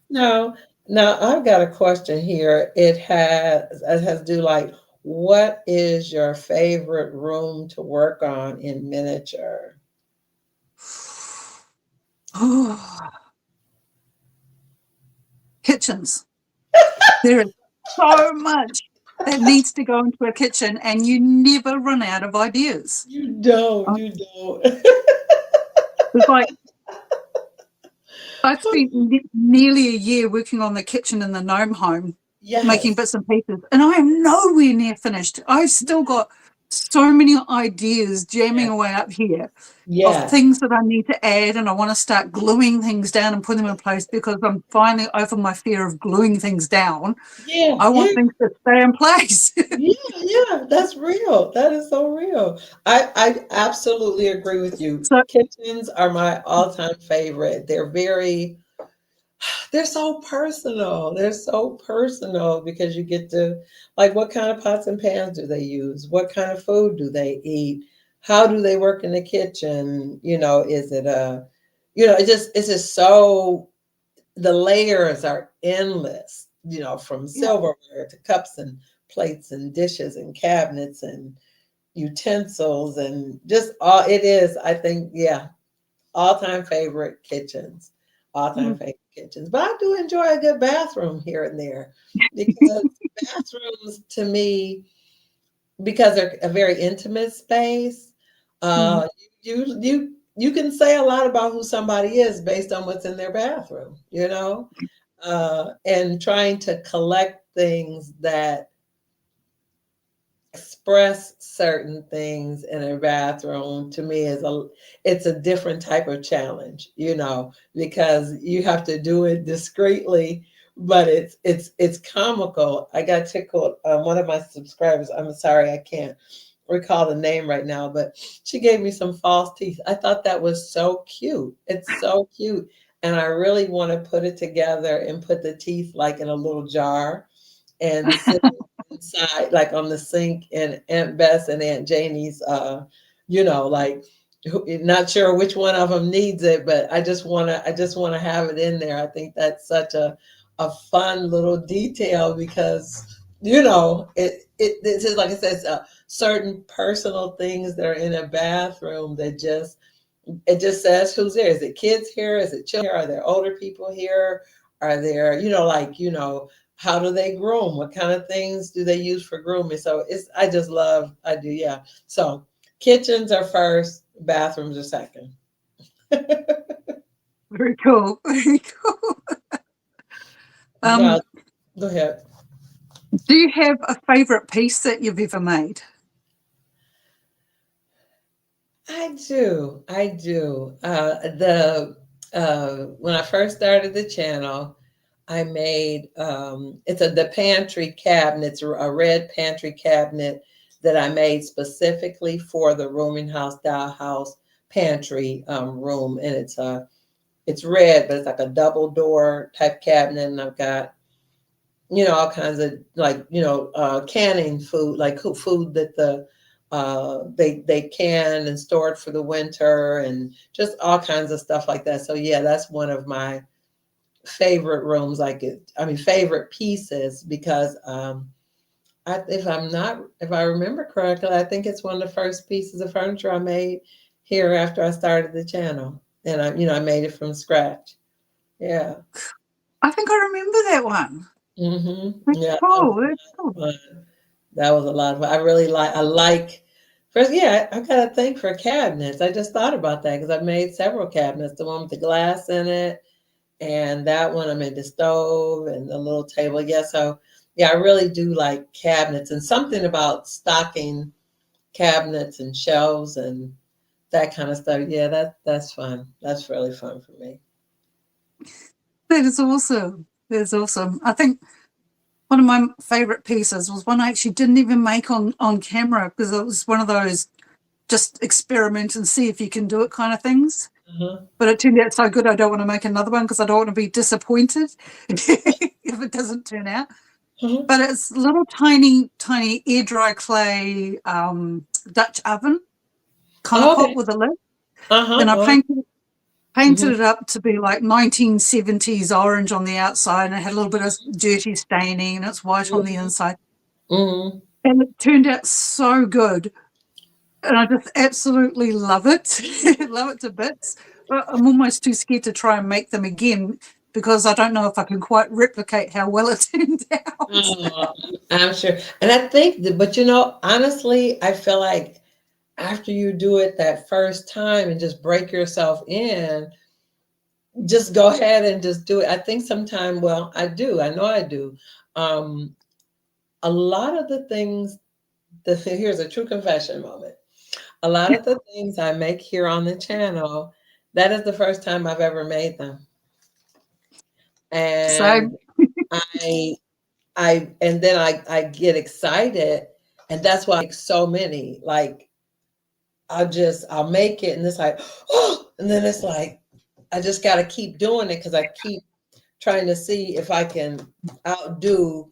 S1: No, now I've got a question here. It has to do, like, what is your favorite room to work on in miniature?
S2: Oh, kitchens. There is so much that needs to go into a kitchen, and you never run out of ideas.
S1: You don't,
S2: Uh,
S1: you don't.
S2: It's like I've spent nearly a year working on the kitchen in the gnome home, making
S1: Yes,
S2: bits and pieces, and I am nowhere near finished. I've still got so many ideas jamming
S1: yes,
S2: away up here of
S1: yes.
S2: things that I need to add, and I want to start gluing things down and put them in place because I'm finally over my fear of gluing things down.
S1: Yeah,
S2: I
S1: yeah,
S2: want things to stay in place.
S1: yeah, yeah. That's real. That is so real. I absolutely agree with you.
S2: So,
S1: Kitchens are my all-time favorite. They're so personal. They're so personal because you get to, like, what kind of pots and pans do they use? What kind of food do they eat? How do they work in the kitchen? Is it it's just so, the layers are endless, from
S2: yeah.
S1: silverware to cups and plates and dishes and cabinets and utensils, and just all it is, I think, yeah, all-time favorite kitchens, all-time
S2: Mm,
S1: favorite kitchens. But I do enjoy a good bathroom here and there, because bathrooms, to me, because they're a very intimate space,
S2: mm,
S1: you can say a lot about who somebody is based on what's in their bathroom. And trying to collect things that express certain things in a bathroom, to me, it's a different type of challenge, because you have to do it discreetly, but it's comical. I got tickled. One of my subscribers, I'm sorry, I can't recall the name right now, but she gave me some false teeth. I thought that was so cute. It's so cute. and I really want to put it together and put the teeth like in a little jar and sit inside, like on the sink in Aunt Bess and Aunt Janie's, like not sure which one of them needs it, but I just want to have it in there. I think that's such a fun little detail because, it's just like I said, it's, certain personal things that are in a bathroom that just, it just says who's there. Is it kids here? Is it children here? Are there older people here? Are there, how do they groom? What kind of things do they use for grooming? So I just love, I do, yeah. So kitchens are first, bathrooms are second.
S2: Very cool. Very cool.
S1: Now,
S2: Um,
S1: go ahead.
S2: do you have a favorite piece that you've ever made?
S1: I do. I do. When I first started the channel, I made it's the pantry cabinet. It's a red pantry cabinet that I made specifically for the rooming house dollhouse pantry room, and it's red, but it's like a double door type cabinet, and I've got all kinds of like canning food, like food that they canned and stored for the winter, and just all kinds of stuff like that. So yeah, that's one of my favorite rooms. Favorite pieces because if I remember correctly, I think it's one of the first pieces of furniture I made here after I started the channel, and I made it from scratch. Yeah.
S2: I think I remember that one. That's
S1: Yeah.
S2: cool. That's cool.
S1: Fun. That was a lot of fun. I like, first, yeah, I got to thank for cabinets. I just thought about that because I've made several cabinets, the one with the glass in it, and that one I made the stove and the little table. Yeah, so yeah, I really do like cabinets and something about stocking cabinets and shelves and that kind of stuff. Yeah, that's fun. That's really fun for me.
S2: That is awesome. That is awesome. I think one of my favorite pieces was one I actually didn't even make on camera because it was one of those just experiment and see if you can do it kind of things.
S1: Uh-huh.
S2: But it turned out so good, I don't want to make another one because I don't want to be disappointed if it doesn't turn out.
S1: Uh-huh.
S2: But it's little tiny, tiny air dry clay Dutch oven kind of pot
S1: Okay.
S2: with a lid.
S1: Uh-huh.
S2: And I
S1: Uh-huh.
S2: painted
S1: Mm-hmm.
S2: it up to be like 1970s orange on the outside, and it had a little bit of dirty staining, and it's white on the inside.
S1: Mm-hmm.
S2: And it turned out so good. And I just absolutely love it. Love it to bits. But I'm almost too scared to try and make them again because I don't know if I can quite replicate how well it turned out.
S1: Oh, I'm sure. And I think that, but honestly, I feel like after you do it that first time and just break yourself in, just go ahead and just do it. I think sometime, well, I do. I know I do. Um, a lot of the things, here's a true confession moment. A lot of the things I make here on the channel, that is the first time I've ever made them.
S2: So,
S1: And I and then I get excited, and that's why I make so many. Like I'll make it, and it's like, oh, and then it's like I just got to keep doing it because I keep trying to see if I can outdo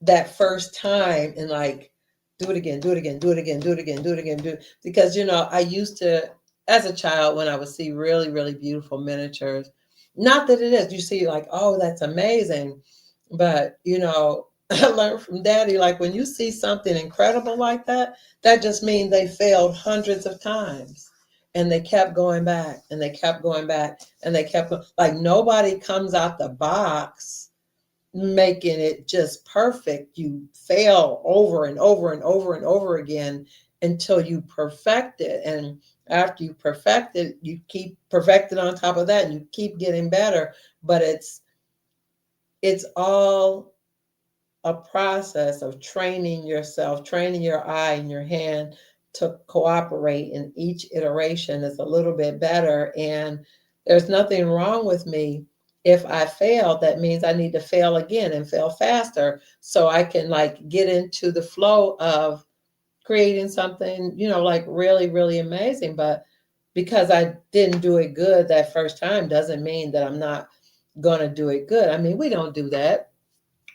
S1: that first time and like do it again, do it again, do it again, do it again, do it again, do it. Because I used to, as a child, when I would see really, really beautiful miniatures, not that it is, you see like, oh, that's amazing. But I learned from daddy, like when you see something incredible like that, that just means they failed hundreds of times. And they kept going back and they kept going back and they kept like nobody comes out the box making it just perfect. You fail over and over and over and over again until you perfect it. And after you perfect it, you keep perfecting on top of that and you keep getting better. But it's all a process of training yourself, training your eye and your hand to cooperate, and each iteration is a little bit better. And there's nothing wrong with me. If I fail, that means I need to fail again and fail faster so I can like get into the flow of creating something, like really, really amazing. But because I didn't do it good that first time doesn't mean that I'm not gonna do it good. I mean, we don't do that.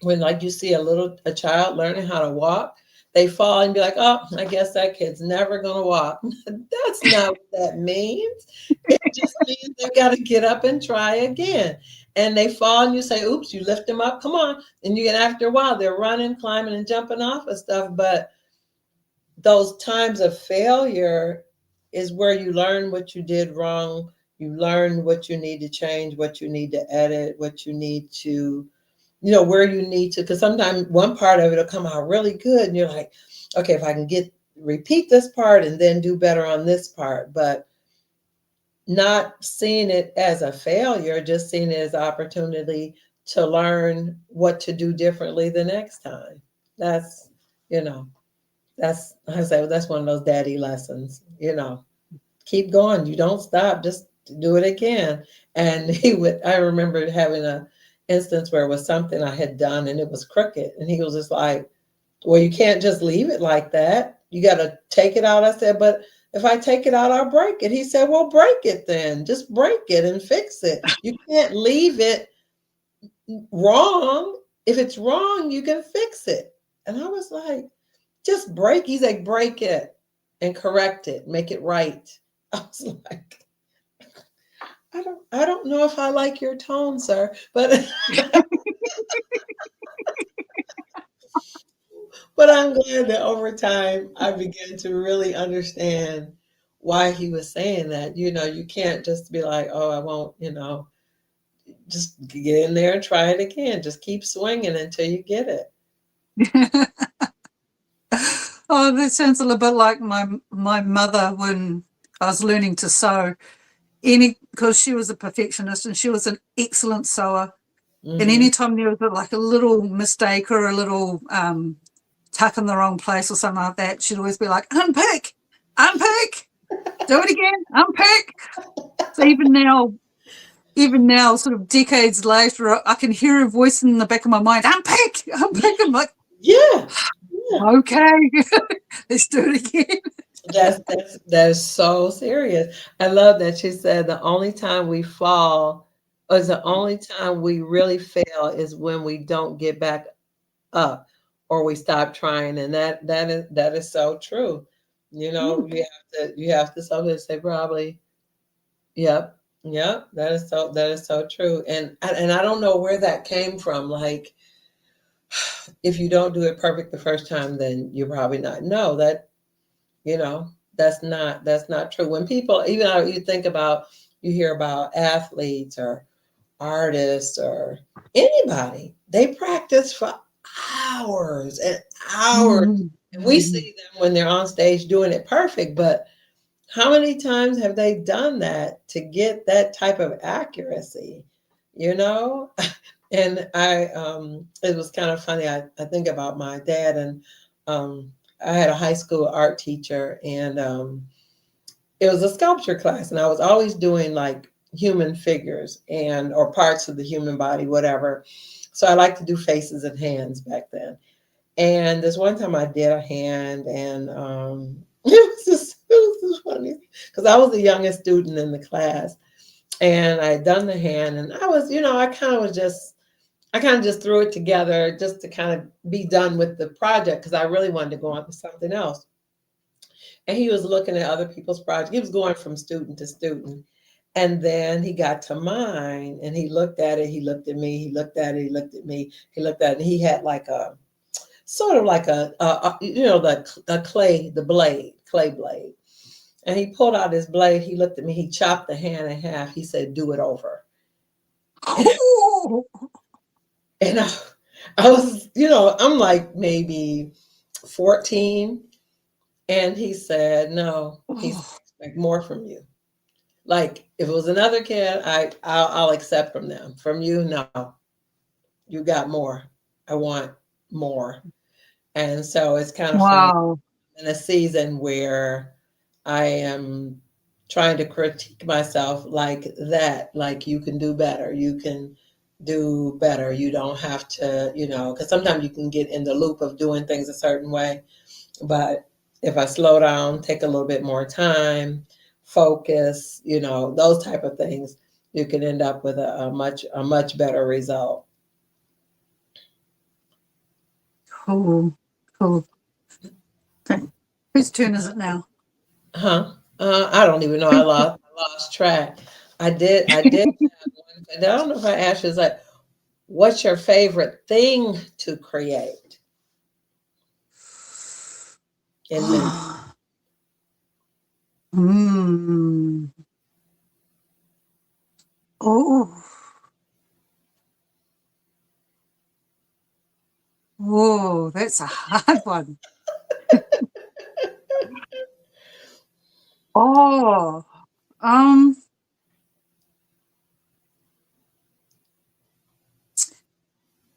S1: When like you see a child learning how to walk, they fall and be like, oh, I guess that kid's never gonna walk. That's not what that means. It just means they gotta get up and try again. And they fall and you say, oops, you lift them up, come on. And you get after a while, they're running, climbing, and jumping off of stuff. But those times of failure is where you learn what you did wrong. You learn what you need to change, what you need to edit, what you need to, where you need to, because sometimes one part of it will come out really good. And you're like, okay, if I can repeat this part and then do better on this part, but not seeing it as a failure, just seeing it as an opportunity to learn what to do differently the next time. That's, you know, that's I say that's one of those daddy lessons. Keep going. You don't stop. Just do it again. And I remember having a instance where it was something I had done and it was crooked. And he was just like, well, you can't just leave it like that. You got to take it out. I said, but if I take it out, I'll break it. He said, well, break it then. Just break it and fix it. You can't leave it wrong. If it's wrong, you can fix it. And I was like, just break. He's like, break it and correct it, make it right. I was like, I don't know if I like your tone, sir, but but I'm glad that over time I began to really understand why he was saying that. You can't just be like, oh, I won't, just get in there and try it again. Just keep swinging until you get it.
S2: Oh, that sounds a little bit like my mother when I was learning to sew. Because she was a perfectionist and she was an excellent sewer. And
S1: Mm-hmm.
S2: anytime there was like a little mistake or a little tuck in the wrong place or something like that, she'd always be like, unpick, do it again, unpick. So even now, sort of decades later, I can hear her voice in the back of my mind, unpick. I'm like,
S1: Yeah. Yeah.
S2: okay, let's do it again.
S1: That is so serious. I love that she said the only time we fall, or is the only time we really fail is when we don't get back up or we stop trying. And that is so true. You have to sometimes say probably, yep, yep, that is so true. And I don't know where that came from. Like, if you don't do it perfect the first time, then you're probably not. No, you know that's not true. When people, even you think about, you hear about athletes or artists or anybody, they practice for hours and hours, and we
S2: Mm-hmm.
S1: see them when they're on stage doing it perfect, but how many times have they done that to get that type of accuracy, you know and it was kind of funny. I think about my dad, and I had a high school art teacher, and it was a sculpture class, and I was always doing like human figures and or parts of the human body, whatever. So I like to do faces and hands back then. And this one time I did a hand, and it was just funny because I was the youngest student in the class, and I had done the hand, and I was, I kind of just threw it together just to kind of be done with the project because I really wanted to go on to something else. And he was looking at other people's projects. He was going from student to student. And then he got to mine and he looked at it. He looked at me. He looked at it. He looked at me. He looked at it. And he had like a sort of like the clay, the blade, clay blade. And he pulled out his blade. He looked at me. He chopped the hand in half. He said, do it over.
S2: Oh,
S1: And I was, I'm like maybe 14. And he said, no, he said,
S2: oh,
S1: I expect more from you. Like if it was another kid, I'll accept from them. From you, no, you got more. I want more. And so it's kind of funny
S2: wow.
S1: in a season where I am trying to critique myself like that. Like you can do better. You can do better. You don't have to, because sometimes you can get in the loop of doing things a certain way. But if I slow down, take a little bit more time, focus, those type of things, you can end up with a much better result.
S2: Cool. Cool. Okay. Whose turn is it now?
S1: Huh? I don't even know. I lost track. I did have one, but I don't know if I asked you. It's like, what's your favorite thing to create in minutes?
S2: Hmm. Oh, oh, that's a hard one. Oh, um,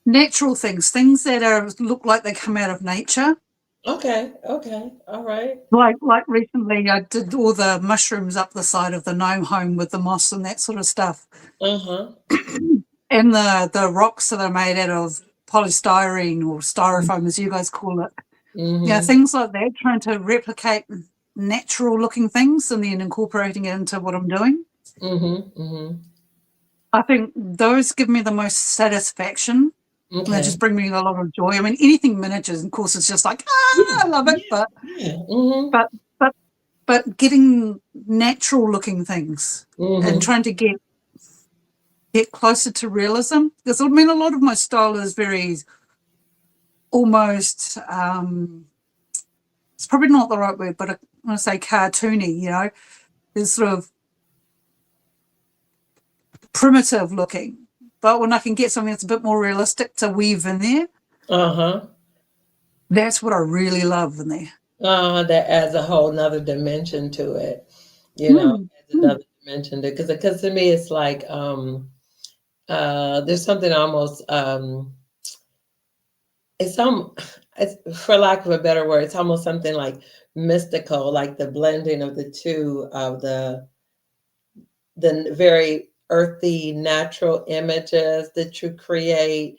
S2: natural things, things that are look like they come out of nature.
S1: Okay, okay, all right.
S2: Like recently, I did all the mushrooms up the side of the gnome home with the moss and that sort of stuff,
S1: Uh-huh.
S2: and the rocks that are made out of polystyrene or styrofoam, as you guys call it. Yeah,
S1: Mm-hmm.
S2: things like that, trying to replicate natural looking things and then incorporating it into what I'm doing.
S1: Mm-hmm. Mm-hmm.
S2: I think those give me the most satisfaction. And they just
S1: Okay.
S2: bring me a lot of joy. I mean, anything miniatures, of course, it's just like,
S1: Yeah,
S2: I love it.
S1: yeah, yeah. Mm-hmm.
S2: But, but, but getting natural looking things and
S1: Mm-hmm.
S2: trying to get closer to realism. Because I mean, a lot of my style is very almost, it's probably not the right word, but I want to say cartoony, It's sort of primitive looking. But when I can get something that's a bit more realistic to weave in there,
S1: Uh-huh.
S2: that's what I really love in there.
S1: That adds a whole nother dimension to it.
S2: Mm,
S1: Adds
S2: mm,
S1: another dimension to because to me it's like there's something almost it's it's for lack of a better word, it's almost something like mystical, like the blending of the two of the very earthy natural images that you create,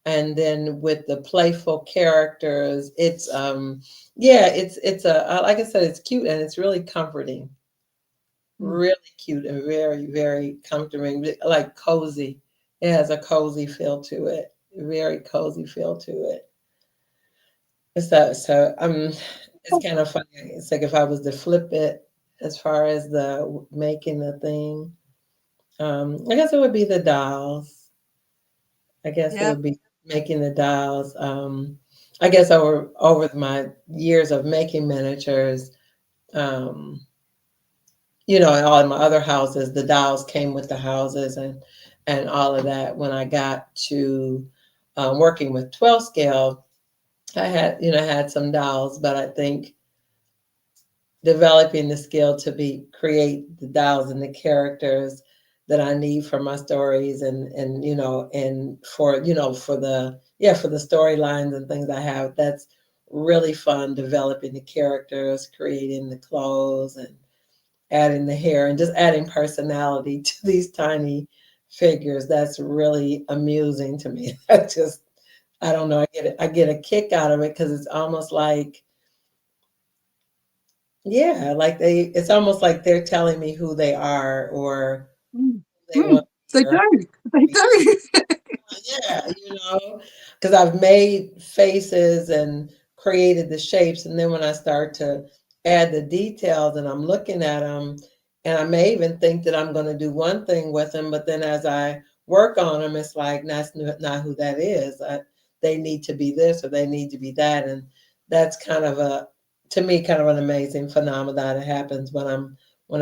S1: and then with the playful characters, it's yeah, it's a like I said, it's cute and it's really comforting,
S2: mm.
S1: really cute and very very comforting, like cozy. It has a cozy feel to it, very cozy feel to it. So it's kind of funny. It's like if I was to flip it as far as the making the thing, I guess it would be the dolls. I guess it
S2: Yeah.
S1: would be making the dolls. I guess over my years of making miniatures, um, in all of my other houses, the dolls came with the houses and all of that. When I got to working with 12 scale, I had some dolls, but I think developing the skill to be create the dolls and the characters that I need for my stories and for the storylines and things I have. That's really fun, developing the characters, creating the clothes and adding the hair and just adding personality to these tiny figures. That's really amusing to me. I don't know, I get a kick out of it because it's almost like, yeah, like it's almost like they're telling me who they are or
S2: Mm,
S1: who they
S2: mm.
S1: want to
S2: They
S1: be or
S2: do. They do.
S1: yeah, because I've made faces and created the shapes, and then when I start to add the details and I'm looking at them, and I may even think that I'm going to do one thing with them, but then as I work on them, it's like that's not who that is. They need to be this or they need to be that, and that's kind of to me, kind of an amazing phenomenon that happens when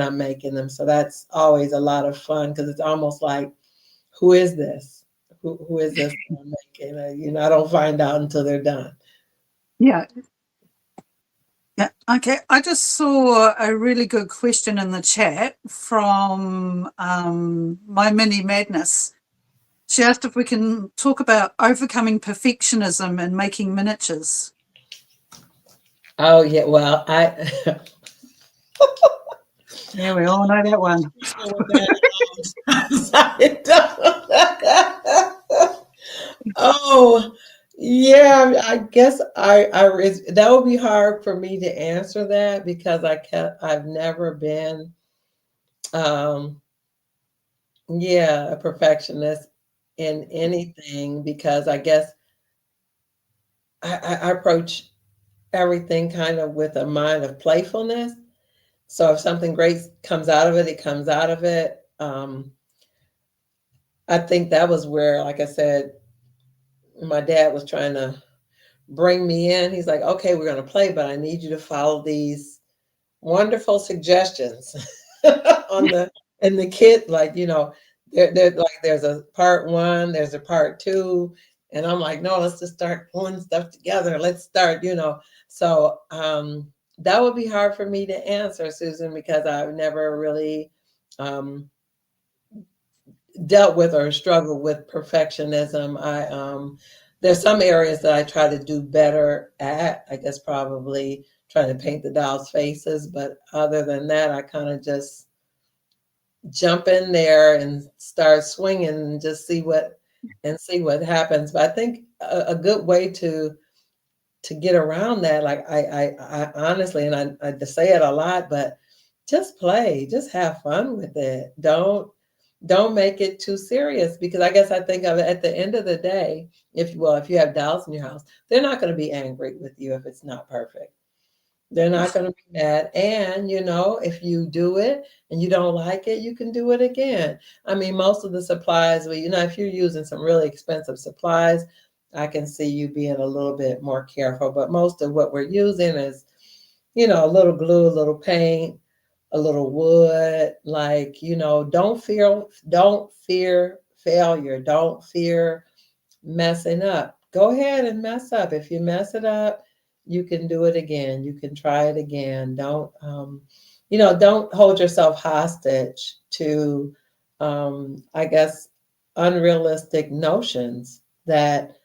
S1: I'm making them. So that's always a lot of fun because it's almost like, who is this? Who is this that I'm making? I don't find out until they're done.
S2: Yeah. Yeah. Okay. I just saw a really good question in the chat from my mini madness. She asked if we can talk about overcoming perfectionism and making miniatures.
S1: Oh yeah, well, I
S2: Yeah, we all know that one.
S1: with that. Oh, yeah. I guess that would be hard for me to answer that because I've never been. um, yeah, a perfectionist in anything because I guess I approach everything kind of with a mind of playfulness. So if something great comes out of it, it comes out of it. I think that was where, like I said, my dad was trying to bring me in. He's like, okay, we're going to play, but I need you to follow these wonderful suggestions on the and the kid, like, there like there's a part one, there's a part two, and I'm like, no, let's just start pulling stuff together. Let's start, So that would be hard for me to answer, Susan, because I've never really um dealt with or struggled with perfectionism. There's some areas that I try to do better at. I guess probably trying to paint the dolls' faces, but other than that, I kind of just jump in there and start swinging and just see what happens. But I think a good way to get around that, like I honestly, and I just say it a lot, but just play, just have fun with it. Don't make it too serious, because I guess I think of it at the end of the day, if you have dolls in your house, they're not going to be angry with you if it's not perfect. They're not going to be mad. And, if you do it and you don't like it, you can do it again. I mean, most of the supplies, well, if you're using some really expensive supplies, I can see you being a little bit more careful. But most of what we're using is, a little glue, a little paint, a little wood. Like, don't fear failure. Don't fear messing up. Go ahead and mess up. If you mess it up, you can do it again. You can try it again. Don't hold yourself hostage to, I guess, unrealistic notions that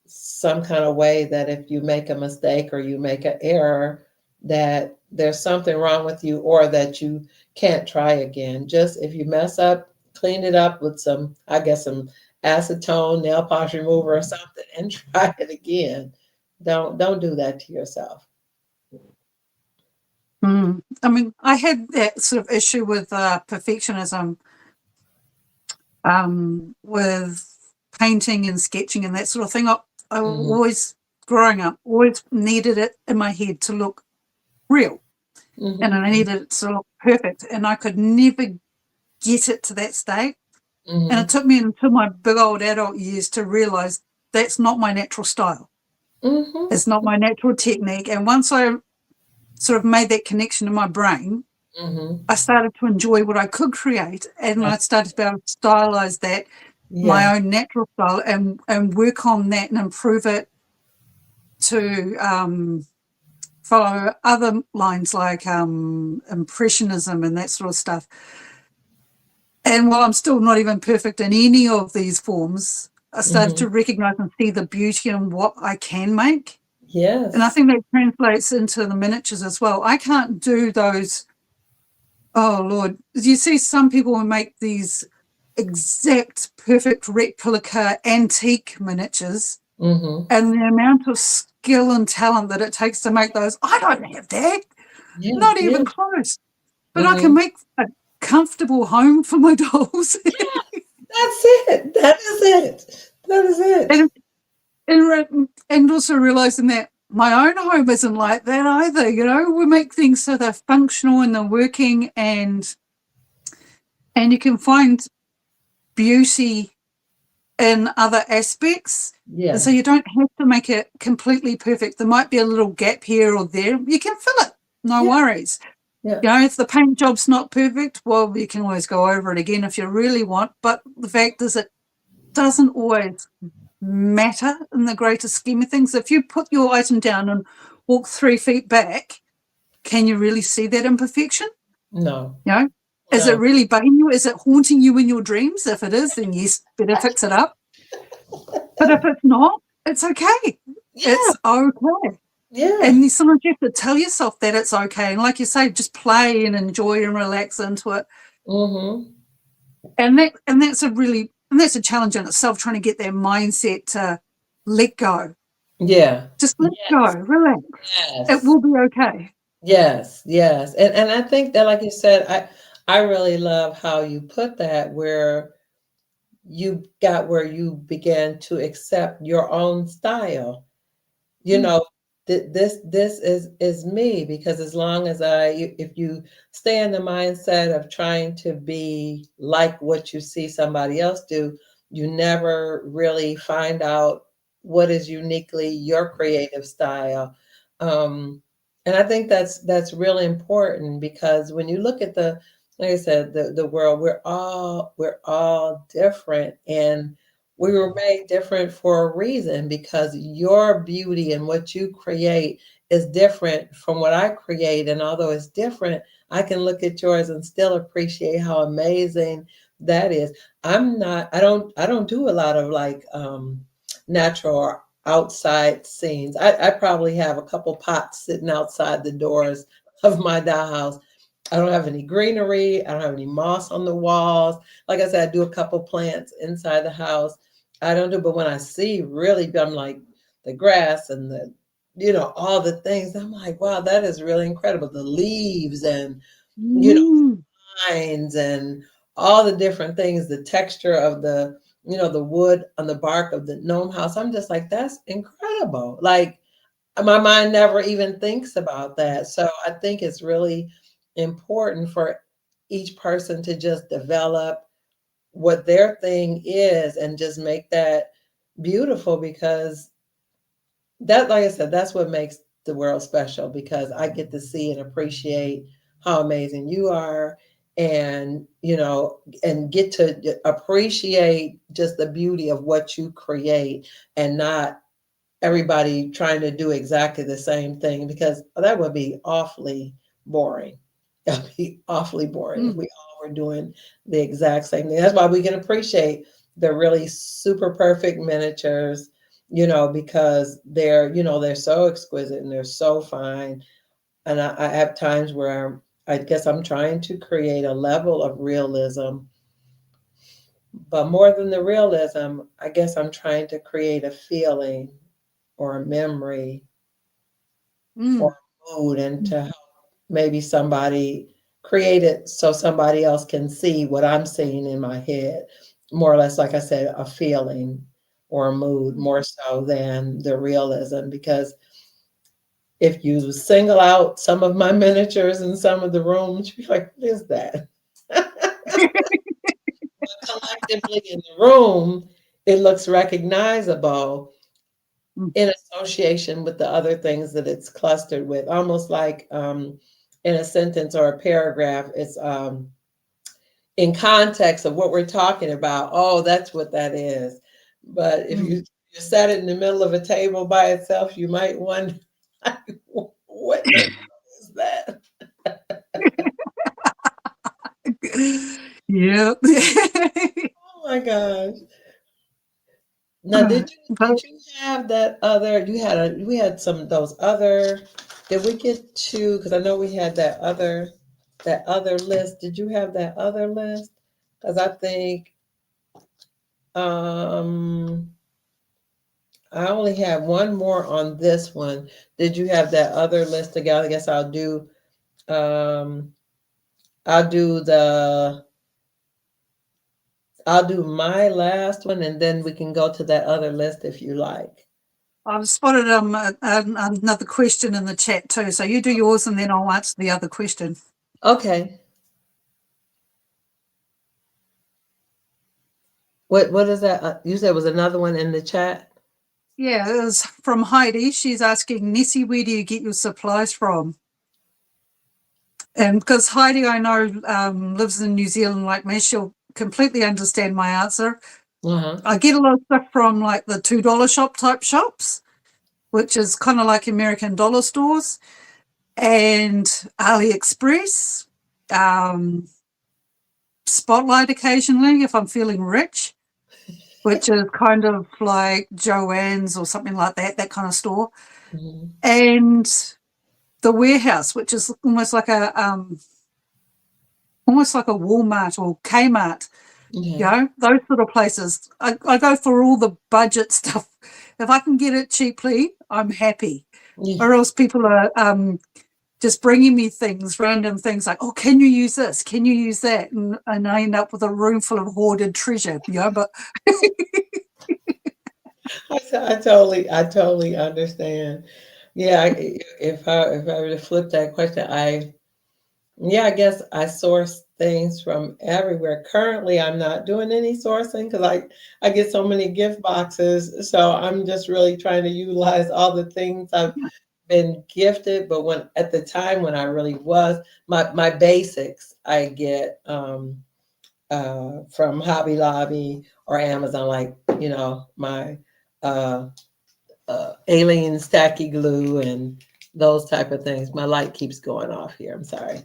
S1: some kind of way that if you make a mistake or you make an error, that there's something wrong with you or that you can't try again. Just if you mess up, clean it up with some acetone, nail polish remover or something, and try it again. Don't do that to yourself.
S2: I mean, I had that sort of issue with perfectionism, with painting and sketching and that sort of thing. I
S1: Mm-hmm.
S2: always, growing up, always needed it in my head to look real, and I
S1: Mm-hmm.
S2: needed it to look perfect, and I could never get it to that state. And it
S1: Mm-hmm.
S2: took me until my big old adult years to realize that's not my natural style.
S1: Mm-hmm.
S2: It's not my natural technique. And once I sort of made that connection in my brain,
S1: Mm-hmm.
S2: I started to enjoy what I could create, and I started to be able to stylize that,
S1: Yeah.
S2: my own natural style, and work on that and improve it to follow other lines like impressionism and that sort of stuff. And while I'm still not even perfect in any of these forms, I started
S1: Mm-hmm.
S2: to recognize and see the beauty in what I can make. And I
S1: Yes.
S2: think that translates into the miniatures as well. I can't do those. Oh, Lord. You see some people who make these exact, perfect replica antique miniatures,
S1: Mm-hmm.
S2: and the amount of skill and talent that it takes to make those, I don't have that.
S1: Yeah.
S2: Not
S1: Yeah.
S2: even close. But I can
S1: Mm-hmm.
S2: make a comfortable home for my dolls.
S1: That's it. That is it. That is it.
S2: and, and also realizing that my own home isn't like that either. We make things so they're functional and they're working, and you can find beauty in other aspects. And so
S1: Yes.
S2: you don't have to make it completely perfect. There might be a little gap here or there. You can fill it. No
S1: Yeah.
S2: worries.
S1: Yeah.
S2: If the paint job's not perfect, well, you can always go over it again if you really want. But the fact is, it doesn't always matter in the greater scheme of things. If you put your item down and walk 3 feet back, can you really see that imperfection?
S1: No.
S2: You know, is it
S1: No.
S2: really bugging you? Is it haunting you in your dreams? If it is, then yes, better fix it up. But if it's not, it's okay.
S1: Yeah.
S2: It's okay.
S1: Yeah.
S2: And sometimes you have to tell yourself that it's okay. And like you say, just play and enjoy and relax into it.
S1: Mm-hmm.
S2: And that's a challenge in itself, trying to get that mindset to let go.
S1: Yeah.
S2: Just let go,
S1: Yes.
S2: relax. It
S1: Yes.
S2: will be okay.
S1: Yes. Yes. And I think that, like you said, I really love how you put that, where you got where you began to accept your own style. You
S2: Mm,
S1: know, this is me, because as long as if you stay in the mindset of trying to be like what you see somebody else do, you never really find out what is uniquely your creative style. um, and I think that's really important, because when you look at the, like I said, the world, we're all different, and we were made different for a reason, because your beauty and what you create is different from what I create. And although it's different, I can look at yours and still appreciate how amazing that is. I don't do a lot of like natural or outside scenes. I probably have a couple pots sitting outside the doors of my dollhouse. I don't have any greenery. I don't have any moss on the walls. Like I said, I do a couple plants inside the house. I don't do, but when I see really, I'm like the grass and all the things, I'm like, wow, that is really incredible. The leaves and, you know,
S2: mm,
S1: vines and all the different things, the texture of the wood on the bark of the gnome house. I'm just like, that's incredible. Like, my mind never even thinks about that. So I think it's really important for each person to just develop what their thing is and just make that beautiful, because that, like I said, that's what makes the world special, because I get to see and appreciate how amazing you are, and and get to appreciate just the beauty of what you create, and not everybody trying to do exactly the same thing, because that would be awfully boring. That would be awfully boring if
S2: mm.
S1: we all were doing the exact same thing. That's why we can appreciate the really super perfect miniatures, because they're so exquisite and they're so fine. And I have times where I guess I'm trying to create a level of realism, but more than the realism, I guess I'm trying to create a feeling or a memory or
S2: Mm.
S1: mood, and to help maybe somebody create it so somebody else can see what I'm seeing in my head. More or less, like I said, a feeling or a mood more so than the realism. Because if you single out some of my miniatures in some of the rooms, you're like, what is that? Collectively in the room, it looks recognizable
S2: Mm.
S1: in association with the other things that it's clustered with, almost like in a sentence or a paragraph, it's in context of what we're talking about. Oh, that's what that is. But if
S2: Mm.
S1: you sat it in the middle of a table by itself, you might wonder, what in the world is that?
S2: Yep.
S1: Oh my gosh. Now, did you
S2: But
S1: did you have that other? We had some of those other. Did we get to? Because I know we had that other list. Did you have that other list? Because I think um I only have one more on this one. Did you have that other list together? I guess um I'll do the I'll do my last one, and then we can go to that other list if you like.
S2: I've spotted another question in the chat too. So you do yours and then I'll answer the other question.
S1: Okay. What is that? You said was another one in the chat?
S2: Yeah, it was from Heidi. She's asking, Nessie, where do you get your supplies from? And because Heidi, I know, lives in New Zealand like me, she'll completely understand my answer.
S1: Uh-huh.
S2: I get a lot of stuff from like the $2 shop type shops, which is kind of like American dollar stores, and AliExpress, um, Spotlight occasionally if I'm feeling rich, which is kind of like Joann's or something like that, that kind of store.
S1: Mhm.
S2: And the warehouse, which is almost like a Walmart or Kmart,
S1: Okay.
S2: those sort of places. I go for all the budget stuff. If I can get it cheaply, I'm happy.
S1: Yeah.
S2: Or else people are just bringing me things, random things like, oh, can you use this? Can you use that? And I end up with a room full of hoarded treasure, but
S1: I totally understand. Yeah, if I were to flip that question, yeah, I guess I source things from everywhere. Currently, I'm not doing any sourcing because I get so many gift boxes. So I'm just really trying to utilize all the things I've been gifted. But when at the time when I really was, my basics I get from Hobby Lobby or Amazon, like my uh, alien stacky glue and those type of things. My light keeps going off here. I'm sorry.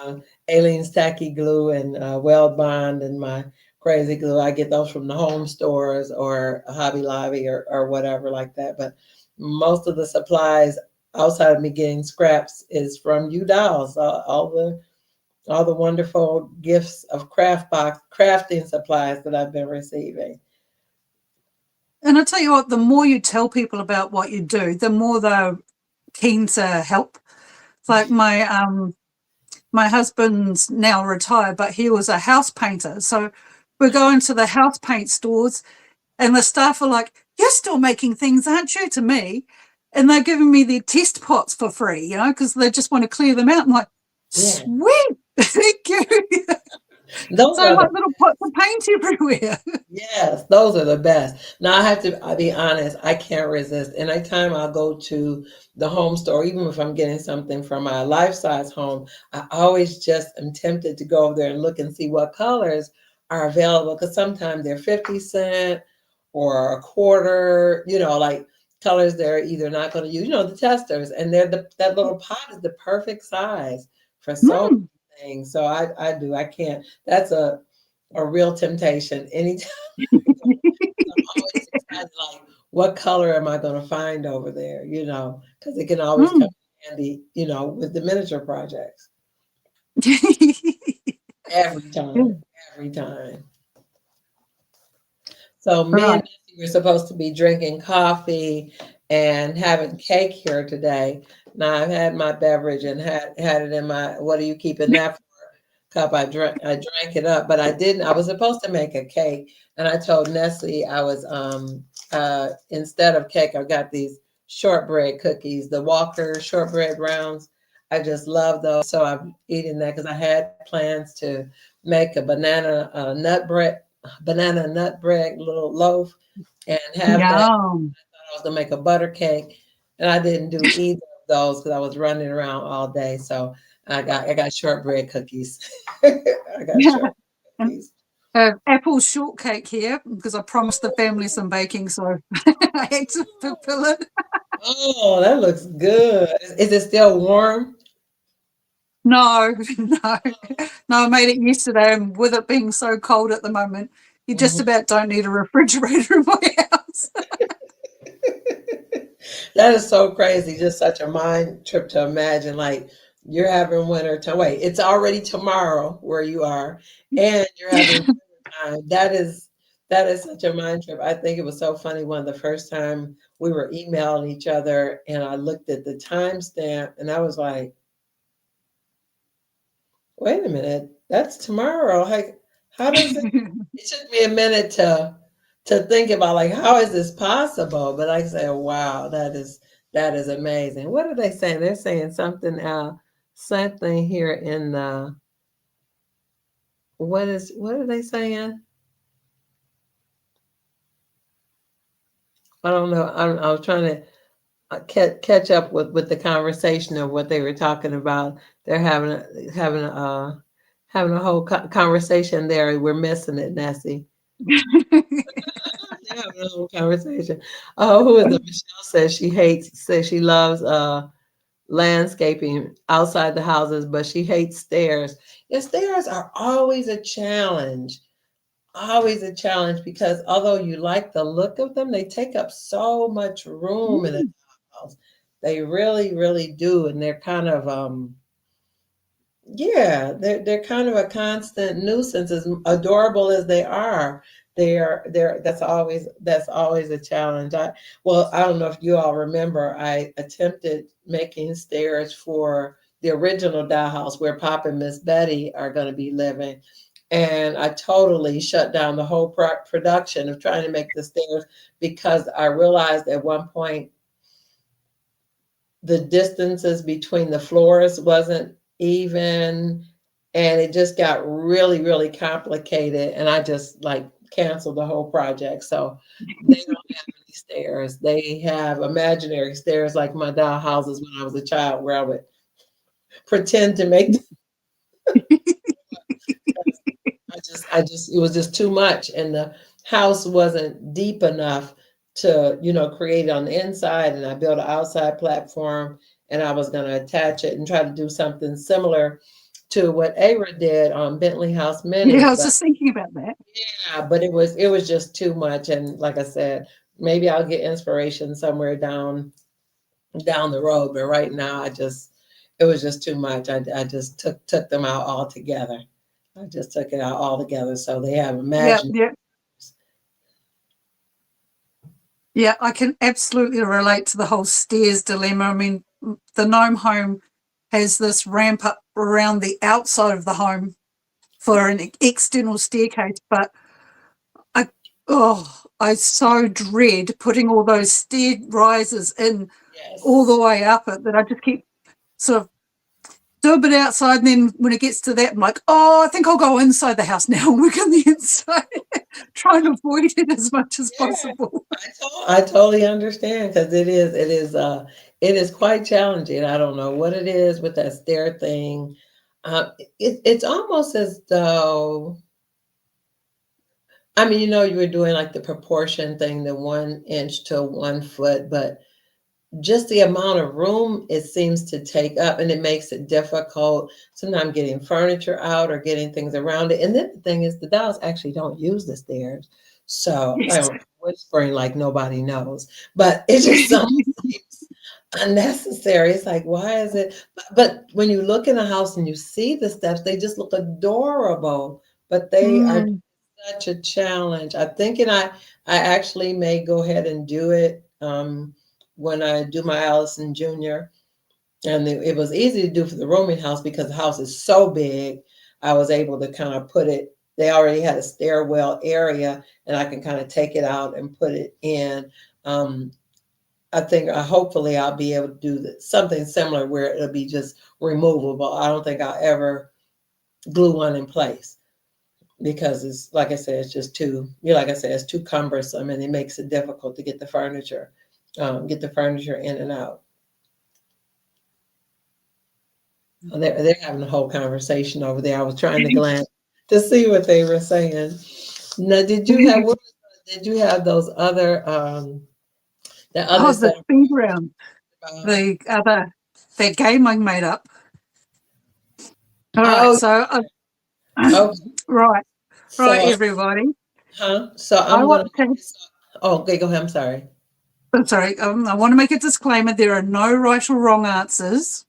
S1: uh, Alien Tacky Glue and Weld Bond and my crazy glue. I get those from the home stores or Hobby Lobby or whatever like that. But most of the supplies outside of me getting scraps is from you dolls. All the wonderful gifts of crafting supplies that I've been receiving.
S2: and I tell you what, the more you tell people about what you do, the more they're keen to help. It's like my husband's now retired, but he was a house painter. So we're going to the house paint stores and the staff are like, you're still making things, aren't you, to me? And they're giving me their test pots for free, because they just want to clear them out. I'm like,
S1: Yeah,
S2: sweet, thank you.
S1: those
S2: So
S1: are the
S2: like little pots of paint everywhere.
S1: Yes, those are the best. Now I'll be honest, I can't resist. Anytime I go to the home store, even if I'm getting something from my life-size home, I always just am tempted to go over there and look and see what colors are available. Because sometimes they're 50 cent or a quarter, like colors they're either not going to use, the testers. And that little pot is the perfect size for so
S2: Mm,
S1: many things. So I can't. That's a real temptation. Anytime I'm always excited, like, what color am I going to find over there? Because it can always come
S2: mm.
S1: in handy, with the miniature projects. Every time, every time. So me and
S2: Right.
S1: Nessie were supposed to be drinking coffee and having cake here today. Now I've had my beverage and had it in my, what are you keeping that cup? I drank it up, but I didn't. I was supposed to make a cake, and I told Nestle I was instead of cake, I got these shortbread cookies, the Walker shortbread rounds. I just love those, so I'm eating that because I had plans to make a banana nut bread little loaf and have that.
S2: Yum.
S1: I was gonna make a butter cake, and I didn't do either of those because I was running around all day. So I got shortbread cookies. I got
S2: Yeah.
S1: shortbread
S2: And
S1: cookies.
S2: apple shortcake here because I promised the family some baking, so I had to fulfill it.
S1: Oh, that looks good. Is it still warm?
S2: No, no, no. I made it yesterday, and with it being so cold at the moment, you just
S1: Mhm.
S2: about don't need a refrigerator in my house.
S1: That is so crazy. Just such a mind trip to imagine. Like you're having winter time. Wait, it's already tomorrow where you are, and you're having winter time. That is such a mind trip. I think it was so funny when the first time we were emailing each other, and I looked at the timestamp, and I was like, "Wait a minute, that's tomorrow." Like, how does it? It took me a minute to think about like how is this possible? But I said, wow, that is amazing. What are they saying? They're saying something here in the what are they saying? I don't know. I was trying to catch up with the conversation of what they were talking about. They're having a whole conversation there. We're missing it, Nessie. They're having a whole conversation. Oh, who is it? Michelle says she loves landscaping outside the houses, but she hates stairs. Yeah, stairs are always a challenge because although you like the look of them, they take up so much room in a house. They really, really do, and they're kind of yeah, they're kind of a constant nuisance. As adorable as they are, they're that's always a challenge. I don't know if you all remember, I attempted making stairs for the original dollhouse where Pop and Miss Betty are going to be living. And I totally shut down the whole production of trying to make the stairs because I realized at one point the distances between the floors wasn't even, and it just got really, really complicated. And I just like canceled the whole project. So they don't have any stairs. They have imaginary stairs like my doll houses when I was a child, where I would pretend to make. It was just too much, and the house wasn't deep enough to, create it on the inside. And I built an outside platform, and I was going to attach it and try to do something similar to what Ava did on Bentley House
S2: Yeah, I
S1: Minis.
S2: was
S1: But
S2: just thinking about that.
S1: yeah, but it was just too much. And like I said, maybe I'll get inspiration somewhere down the road. But right now, it was just too much. I just took them out altogether. I just took it out altogether. So they have
S2: Yeah,
S1: imagined.
S2: yeah, yeah. I can absolutely relate to the whole stairs dilemma. I mean, the gnome home has this ramp up around the outside of the home for an external staircase, but I I so dread putting all those stair rises in all the
S1: Yes.
S2: way up it that I just keep sort of do a bit outside, and then when it gets to that, I'm like, oh, I think I'll go inside the house now and work on the inside, trying to avoid it as much as
S1: Yeah.
S2: possible.
S1: I totally understand because it is quite challenging. I don't know what it is with that stair thing. It's almost as though, I mean, you were doing like the proportion thing, the 1 inch to 1 foot, but just the amount of room it seems to take up, and it makes it difficult sometimes getting furniture out or getting things around it. And then the thing is, the dolls actually don't use the stairs, so I
S2: Yes.
S1: am whispering like nobody knows, but it just almost seems unnecessary. It's like, why is it? But when you look in the house and you see the steps, they just look adorable, but they are
S2: Mm.
S1: such a challenge. I'm thinking I actually may go ahead and do it when I do my Allison Jr. And it was easy to do for the rooming house because the house is so big. I was able to kind of put it. They already had a stairwell area, and I can kind of take it out and put it in. Um, I think hopefully I'll be able to do something similar where it'll be just removable. I don't think I'll ever glue one in place because it's like I said, it's just too, like I said, it's too cumbersome, and it makes it difficult to get the furniture in and out. They're having a whole conversation over there. I was trying to glance to see what they were saying. Now, did you have those other the other
S2: Oh, the
S1: stuff
S2: speed round,
S1: about?
S2: the other that game I made up. All right,
S1: Oh,
S2: so
S1: okay.
S2: right, right,
S1: So,
S2: everybody.
S1: So
S2: I
S1: I'm
S2: want
S1: gonna.
S2: to.
S1: Oh, okay. Go ahead. I'm sorry.
S2: I'm sorry. I want to make a disclaimer. There are no right or wrong answers.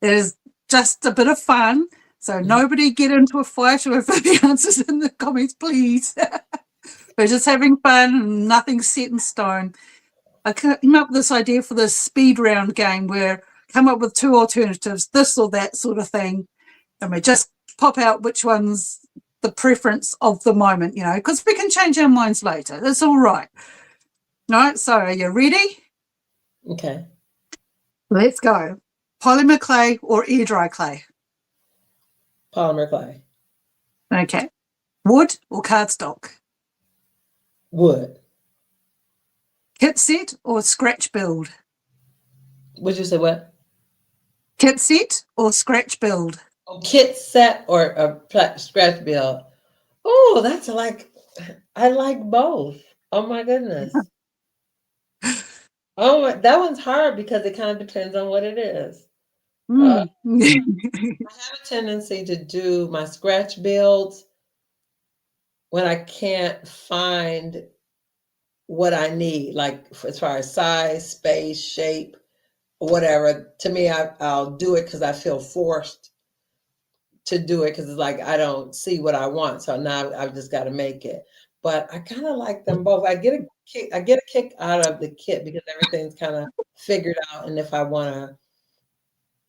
S2: It is just a bit of fun. So
S1: Mhm.
S2: nobody get into a fight over the answers in the comments, please. We're just having fun and nothing's set in stone. I came up with this idea for this speed round game where come up with two alternatives, this or that sort of thing, and we just pop out which one's the preference of the moment, because we can change our minds later. That's all right. All right, so are you ready?
S1: Okay.
S2: Let's go. Polymer clay or air dry clay?
S1: Polymer clay.
S2: Okay. Wood or cardstock?
S1: Wood.
S2: Kit set or scratch build?
S1: Would you say what?
S2: Kit set or scratch build?
S1: Oh, kit set or a scratch build? Oh, that's like I like both. Oh my goodness. Oh, that one's hard because it kind of depends on what it is. Uh,
S2: Mm.
S1: I have a tendency to do my scratch builds when I can't find what I need, like as far as size, space, shape, whatever. To me, I'll do it because I feel forced to do it because it's like I don't see what I want, so now I've just got to make it. But I kind of like them both. I get a kick out of the kit because everything's kind of figured out, and if I want to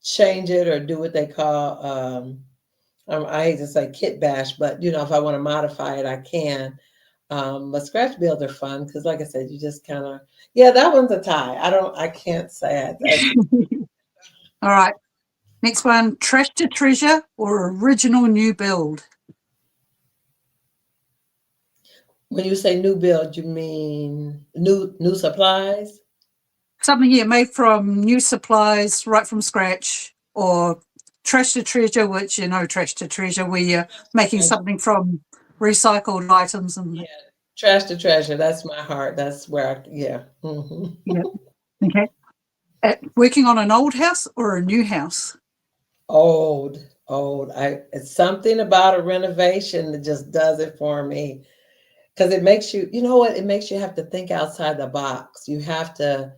S1: change it or do what they call I hate to say kit bash, but if I want to modify it, I can. But scratch builds are fun because, like I said, you just kind of, yeah, that one's a tie. I can't say it.
S2: All right. Next one, trash to treasure or original new build?
S1: When you say new build, you mean new supplies?
S2: Something you made from new supplies right from scratch, or trash to treasure, which trash to treasure, where you're making
S1: Trash,
S2: something from recycled items and
S1: yeah, trash to treasure. That's my heart. That's where yeah.
S2: yeah. Okay. Working on an old house or a new house?
S1: Old, old. It's something about a renovation that just does it for me because it makes you. You know what? It makes you have to think outside the box. You have to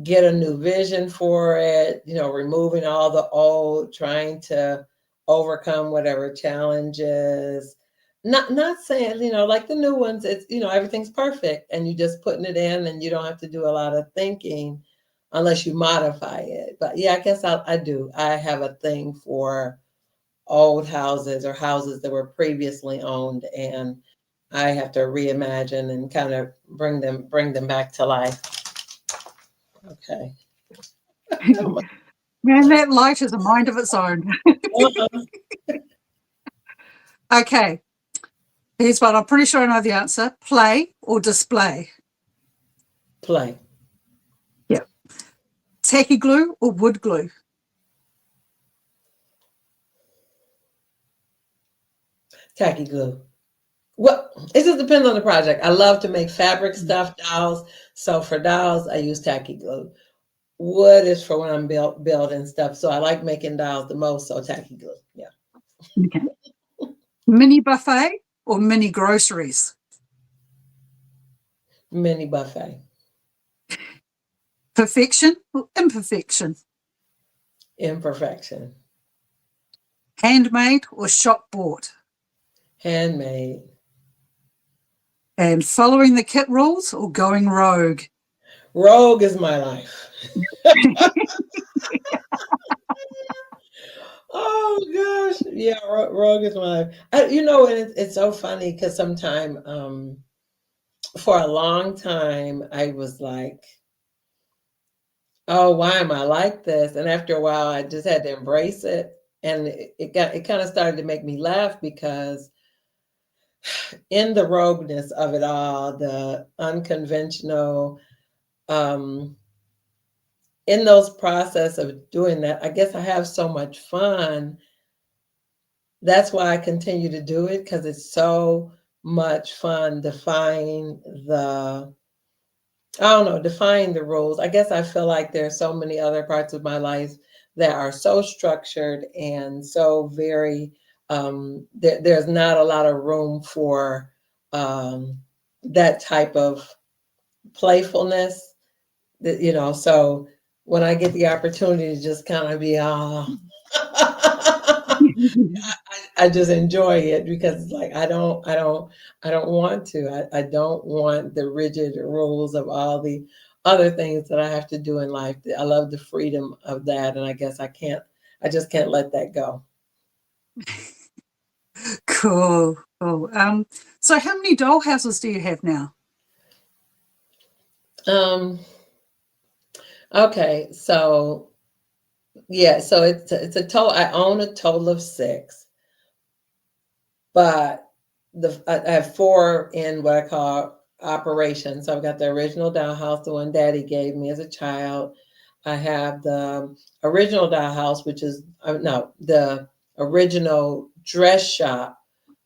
S1: get a new vision for it, removing all the old, trying to overcome whatever challenges. Not saying, like the new ones, it's everything's perfect and you just putting it in and you don't have to do a lot of thinking unless you modify it. But yeah, I guess I do. I have a thing for old houses or houses that were previously owned, and I have to reimagine and kind of bring them back to life. Okay.
S2: Man, that light has a mind of its own. Okay, here's one. I'm pretty sure I know the answer. Play or display?
S1: Play.
S2: Yeah. Tacky glue or wood glue?
S1: Tacky glue. Well, it just depends on the project. I love to make fabric stuff, dolls. So for dolls, I use tacky glue. Wood is for when I'm building stuff. So I like making dolls the most. So tacky glue. Yeah.
S2: Okay. Mini buffet or mini groceries?
S1: Mini buffet.
S2: Perfection or imperfection?
S1: Imperfection.
S2: Handmade or shop bought?
S1: Handmade.
S2: And following the kit rules or going rogue?
S1: Rogue is my life. Oh gosh. Yeah, rogue is my life. And it's so funny because sometimes for a long time I was like, oh, why am I like this? And after a while, I just had to embrace it. And it kind of started to make me laugh because in the rogueness of it all, the unconventional, um, in those process of doing that, I guess I have so much fun. That's why I continue to do it because it's so much fun defying define the rules. I guess I feel like there are so many other parts of my life that are so structured and so very, there's not a lot of room for um, that type of playfulness. So when I get the opportunity to just kind of be, I just enjoy it because it's like I don't want to. I don't want the rigid rules of all the other things that I have to do in life. I love the freedom of that, and I guess I just can't let that go.
S2: Cool, cool. So how many doll houses do you have now?
S1: Um, okay, so yeah, so it's a total. I own a total of six, but I have four in what I call operations. So I've got the original dollhouse, the one Daddy gave me as a child. I have the original dollhouse, which is no, the original dress shop,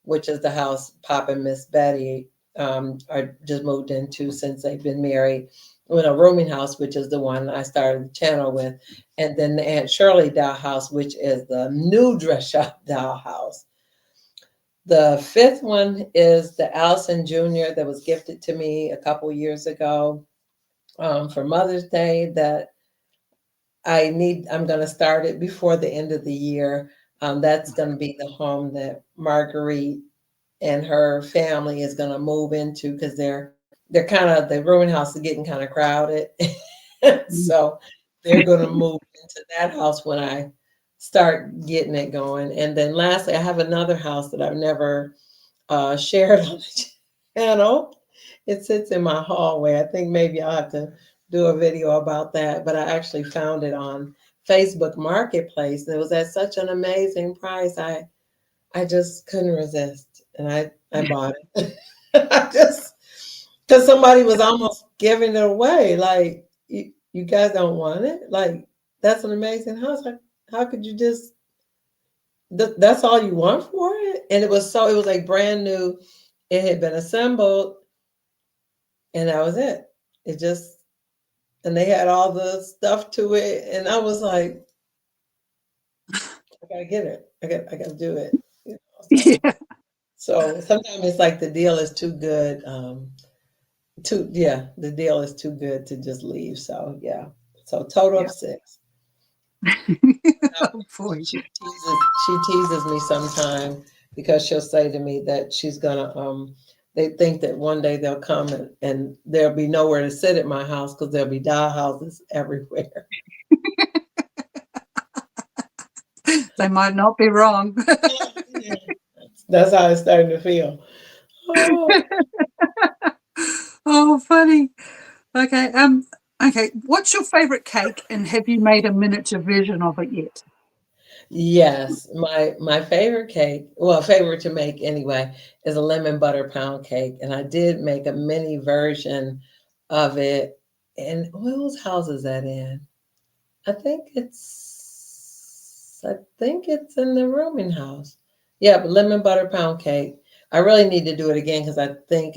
S1: which is the house Pop and Miss Betty are just moved into since they've been married. In a rooming house, which is the one I started the channel with, and then the Aunt Shirley dollhouse, which is the new dress shop dollhouse. The fifth one is the Allison Jr. that was gifted to me a couple years ago for Mother's Day. That I'm going to start it before the end of the year. That's going to be the home that Marguerite and her family is going to move into because they're kind of the rooming house is getting kind of crowded. So they're going to move into that house when I start getting it going. And then lastly, I have another house that I've never shared on the channel. It sits in my hallway. I think maybe I'll have to do a video about that. But I actually found it on Facebook Marketplace. And it was at such an amazing price. I just couldn't resist, and I bought it. I just because somebody was almost giving it away. Like you guys don't want it. Like that's an amazing house. Like, how could you just? That's all you want for it? And it was so. It was like brand new. It had been assembled, and that was it. It just and they had all the stuff to it, and I was like, I gotta get it. I gotta do it. You know,
S2: Yeah.
S1: so sometimes it's like the deal is too good. Too yeah, the deal is too good to just leave. So yeah. So total of
S2: Yeah.
S1: six. Now,
S2: Oh, boy.
S1: she teases me sometime because she'll say to me that she's gonna they think that one day they'll come and there'll be nowhere to sit at my house because there'll be doll houses everywhere.
S2: They might not be wrong.
S1: Yeah, that's how it's starting to feel. Oh.
S2: Oh, funny. Okay. Okay. What's your favorite cake, and have you made a miniature version of it yet?
S1: Yes, my favorite cake, well, favorite to make anyway, is a lemon butter pound cake, and I did make a mini version of it. And whose house is that in? I think it's in the rooming house. Yeah, but lemon butter pound cake. I really need to do it again because I think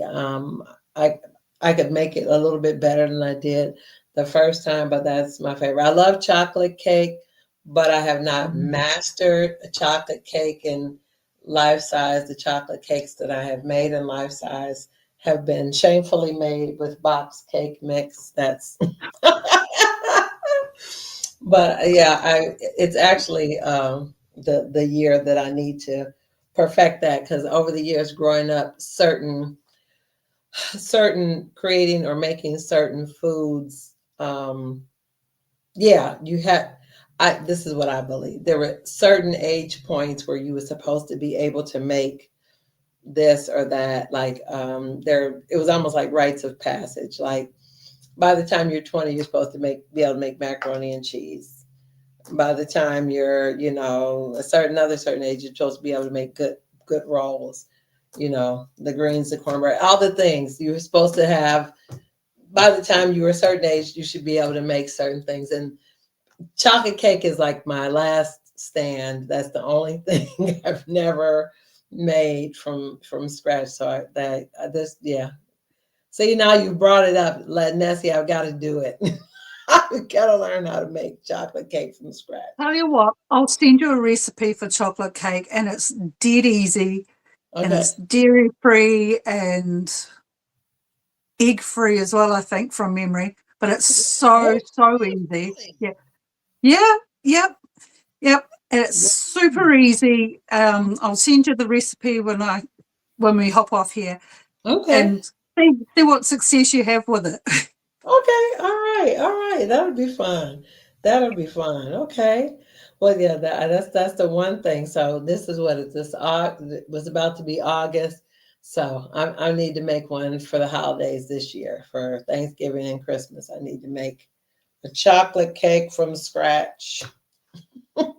S1: I I could make it a little bit better than I did the first time, but that's my favorite. I love chocolate cake, but I have not
S2: Mm.
S1: mastered a chocolate cake in life size. The chocolate cakes that I have made in life size have been shamefully made with box cake mix. That's but yeah, I it's actually the year that I need to perfect that because over the years growing up, certain creating or making certain foods, yeah, you had. I this is what I believe. There were certain age points where you were supposed to be able to make this or that. Like there, it was almost like rites of passage. Like by the time you're 20, you're supposed to be able to make macaroni and cheese. By the time you're, a certain age, you're supposed to be able to make good rolls. The greens, the cornbread, all the things you were supposed to have. By the time you were a certain age, you should be able to make certain things. And chocolate cake is like my last stand. That's the only thing I've never made from scratch. So I just yeah. See now you brought it up, let Nessie. I've got to do it. I've got to learn how to make chocolate cake from scratch.
S2: Tell you what, I'll send you a recipe for chocolate cake, and it's dead easy, and
S1: Okay.
S2: it's dairy free and egg free as well, I think, from memory. But it's so, so easy.
S1: Really?
S2: Yeah. Yeah. Yep. Yep. And it's super easy. I'll send you the recipe when we hop off here,
S1: Okay.
S2: and see what success you have with it.
S1: Okay. All right. All right. That'll be fun. That'll be fun. Okay. Well, yeah, that's the one thing. So this is what it's this it was about to be August. So I need to make one for the holidays this year for Thanksgiving and Christmas. I need to make a chocolate cake from scratch. But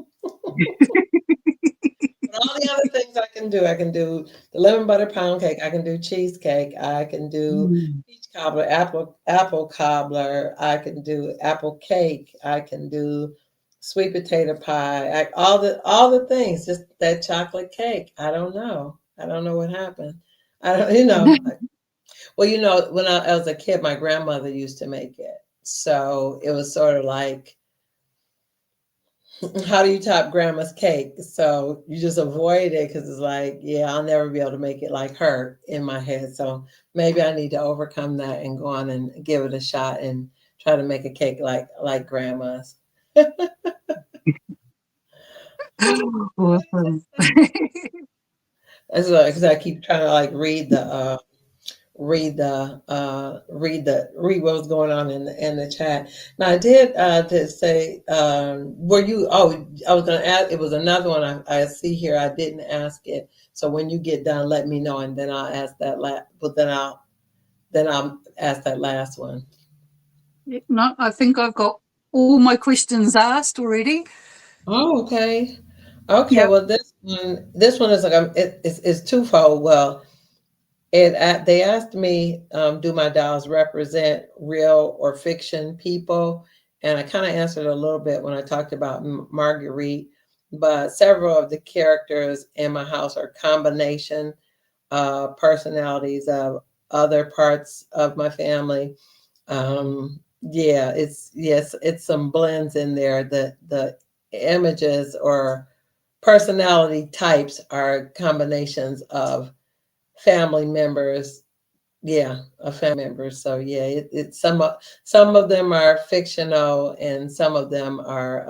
S1: all the other things I can do the lemon butter pound cake. I can do cheesecake. I can do
S2: Mm.
S1: peach cobbler, apple cobbler. I can do apple cake. I can do sweet potato pie. All the things. Just that chocolate cake. I don't know. I don't know what happened. I don't. Well, when I was a kid, my grandmother used to make it. So it was sort of like how do you top grandma's cake? So you just avoid it because it's like, yeah, I'll never be able to make it like her in my head. So maybe I need to overcome that and go on and give it a shot and try to make a cake like grandma's.
S2: Awesome.
S1: That's because I keep trying to like read what was going on in the chat. Now I did to say, were you? Oh, I was going to ask. It was another one I see here. I didn't ask it. So when you get done, let me know, and then I'll ask that last. But then I'll ask that last one.
S2: No, I think I've got all my questions asked already.
S1: Oh, okay. Okay.
S2: Yep.
S1: Well, this one is like it's twofold. Well, they asked me, do my dolls represent real or fiction people? And I kind of answered a little bit when I talked about Marguerite, but several of the characters in my house are combination personalities of other parts of my family. Yeah, it's some blends in there. The images or personality types are combinations of family members, yeah, of family members. So yeah, it's some of them are fictional and some of them are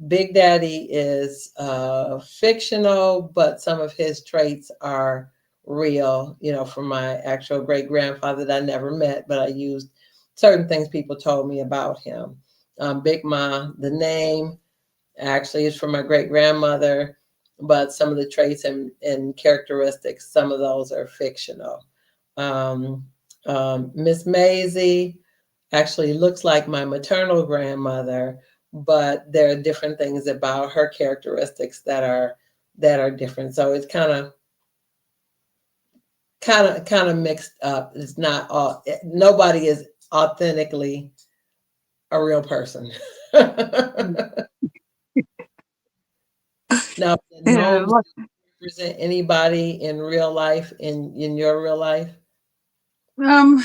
S1: Big Daddy is fictional, but some of his traits are real, from my actual great grandfather that I never met, but I used certain things people told me about him. Big Ma, the name actually is from my great grandmother, but some of the traits and characteristics, some of those are fictional. Um, Miss Maisie actually looks like my maternal grandmother, but there are different things about her characteristics that are different. So it's kind of mixed up. It's not all. Nobody is authentically a real person. Now, the
S2: Yeah,
S1: gnomes represent anybody in real life, in your real life?
S2: um,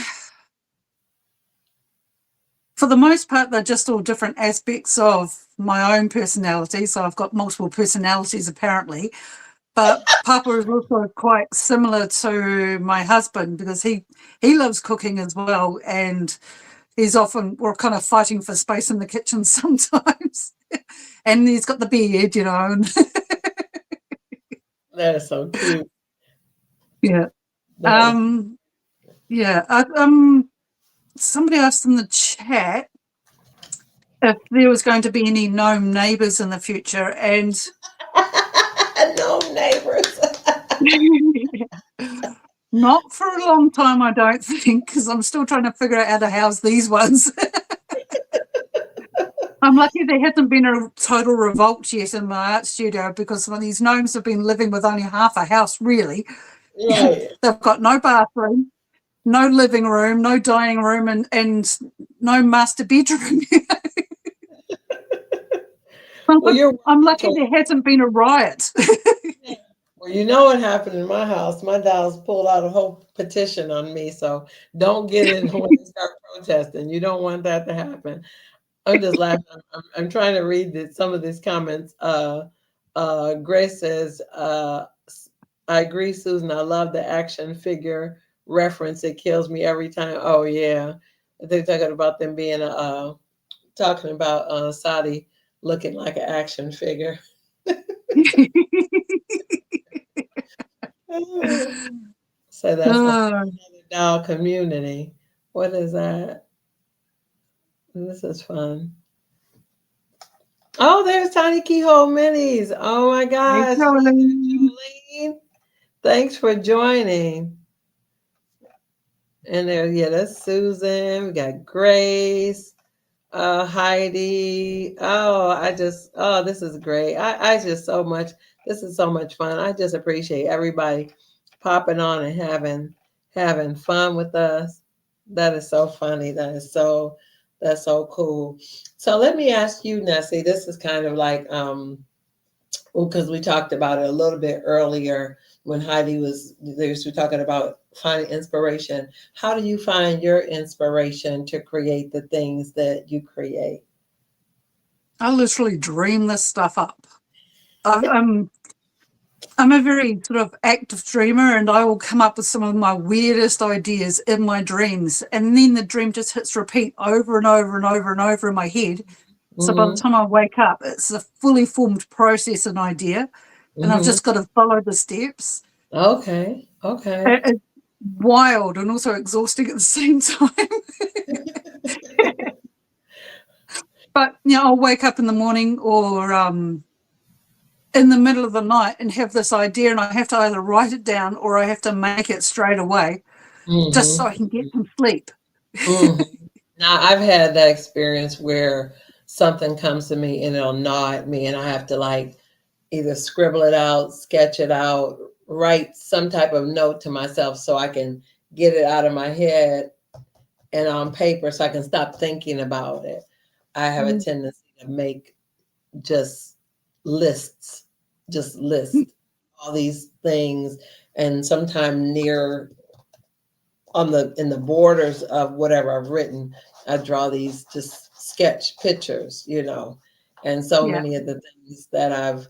S2: for the most part, they're just all different aspects of my own personality. So I've got multiple personalities apparently. But Papa is also quite similar to my husband because he loves cooking as well, and we're kind of fighting for space in the kitchen sometimes. And he's got the beard. And
S1: That is so cute.
S2: yeah.
S1: That is.
S2: Um, yeah. Somebody asked in the chat if there was going to be any gnome neighbours in the future, and
S1: No neighbors.
S2: not for a long time, I don't think, because I'm still trying to figure out how to house these ones. I'm lucky there hasn't been a total revolt yet in my art studio because some of these gnomes have been living with only half a house, really.
S1: Right.
S2: They've got no bathroom, no living room, no dining room, and no master bedroom.
S1: Well, you're
S2: I'm
S1: working
S2: lucky
S1: toward.
S2: there hasn't been a riot.
S1: Well, you know what happened in my house. My dolls pulled out a whole petition on me. So don't get in when they start protesting. You don't want that to happen. I'm just laughing. I'm trying to read some of these comments. Grace says, I agree, Susan. I love the action figure reference. It kills me every time. Oh, yeah. They're talking about Saudi looking like an action figure. So that's a whole
S2: Oh,
S1: nother doll community. What is that? This is fun. Oh, there's Tiny Keyhole Minis. Oh my
S2: hey,
S1: gosh.
S2: Jolene.
S1: Jolene, thanks for joining. And there, yeah, that's Susan. We got Grace, Heidi. Oh, this is great. I just so much, this is so much fun. I just appreciate everybody popping on and having fun with us. That is so funny. That's so cool. So let me ask you, Nessie, this is kind of like, because we talked about it a little bit earlier when Heidi was there. We were talking about finding inspiration. How do you find your inspiration to create the things that you create?
S2: I literally dream this stuff up. I'm I'm a very sort of active dreamer, and I will come up with some of my weirdest ideas in my dreams, and then the dream just hits repeat over and over and over and over in my head. So by the
S1: Mm-hmm.
S2: time I wake up, it's a fully formed process and idea, and I've
S1: Mm-hmm.
S2: just got to follow the steps.
S1: Okay. Okay.
S2: wild and also exhausting at the same time. But I'll wake up in the morning or in the middle of the night and have this idea, and I have to either write it down or I have to make it straight away, just so I can get some sleep.
S1: Hmm. Now, I've had that experience where something comes to me and it'll gnaw at me, and I have to like either scribble it out, sketch it out, write some type of note to myself so I can get it out of my head and on paper so I can stop thinking about it. I have a
S2: Mm.
S1: tendency to make just lists, just list all these things, and sometime near on the in the borders of whatever I've written, I draw these just sketch pictures, and so
S2: Yeah.
S1: many of the things that I've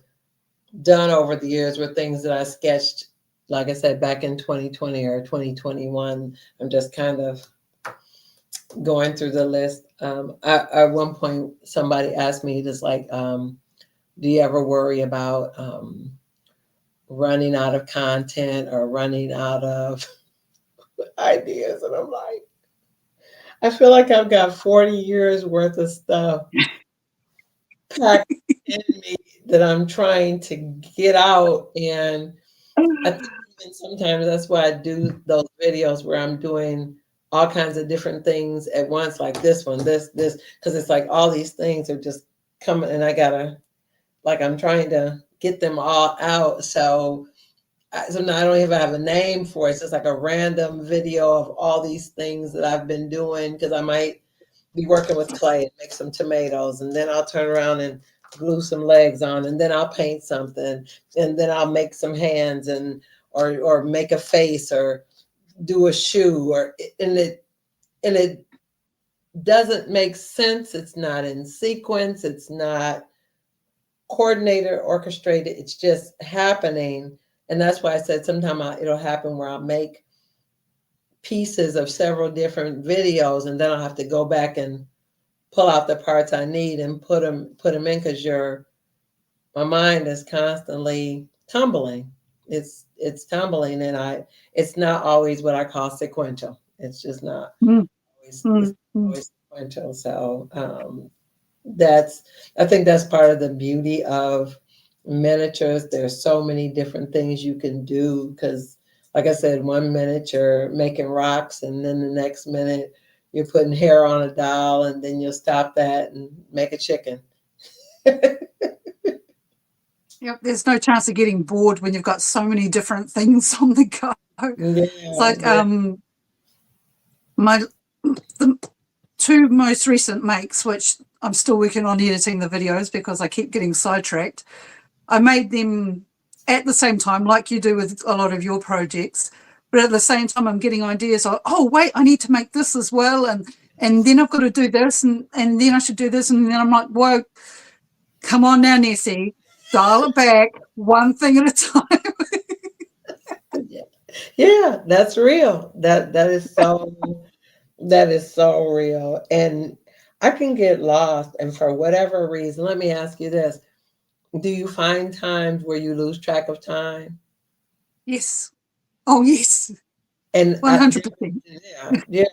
S1: done over the years were things that I sketched, like I said, back in 2020 or 2021. I'm just kind of going through the list. At one point, somebody asked me, just like, do you ever worry about running out of content or running out of ideas? And I'm like, I feel like I've got 40 years worth of stuff packed in me that I'm trying to get out. And I think even sometimes that's why I do those videos where I'm doing all kinds of different things at once, like this one, this, because it's like all these things are just coming, and I gotta, like, I'm trying to get them all out. So now I don't even have a name for it. It's just like a random video of all these things that I've been doing, because I might be working with clay and make some tomatoes, and then I'll turn around and glue some legs on, and then I'll paint something, and then I'll make some hands, and or make a face, or do a shoe, and it doesn't make sense. It's not in sequence. It's not coordinated, orchestrated. It's just happening, and that's why I said sometimes it'll happen where I'll make pieces of several different videos, and then I'll have to go back and pull out the parts I need and put them in, because my mind is constantly tumbling. It's tumbling, and it's not always what I call sequential. It's just not
S2: Mm,
S1: always. It's
S2: mm, mm.
S1: always sequential. So that's I think that's part of the beauty of miniatures. There's so many different things you can do, because, like I said, 1 minute you're making rocks, and then the next minute you're putting hair on a doll, and then you'll stop that and make a chicken.
S2: Yep, there's no chance of getting bored when you've got so many different things on the go. It's
S1: Yeah,
S2: like
S1: yeah.
S2: my the two most recent makes, which I'm still working on editing the videos because I keep getting sidetracked. I made them at the same time, like you do with a lot of your projects, but at the same time I'm getting ideas of, oh wait, I need to make this as well, and then I've got to do this, and then I should do this, and then I'm like, whoa, come on now, Nessie, dial it back, one thing at a time.
S1: Yeah, yeah, that's real. That is so real. And I can get lost, and for whatever reason, let me ask you this. Do you find times where you lose track of time?
S2: Yes. Oh yes.
S1: And
S2: 100%.
S1: yeah, yeah,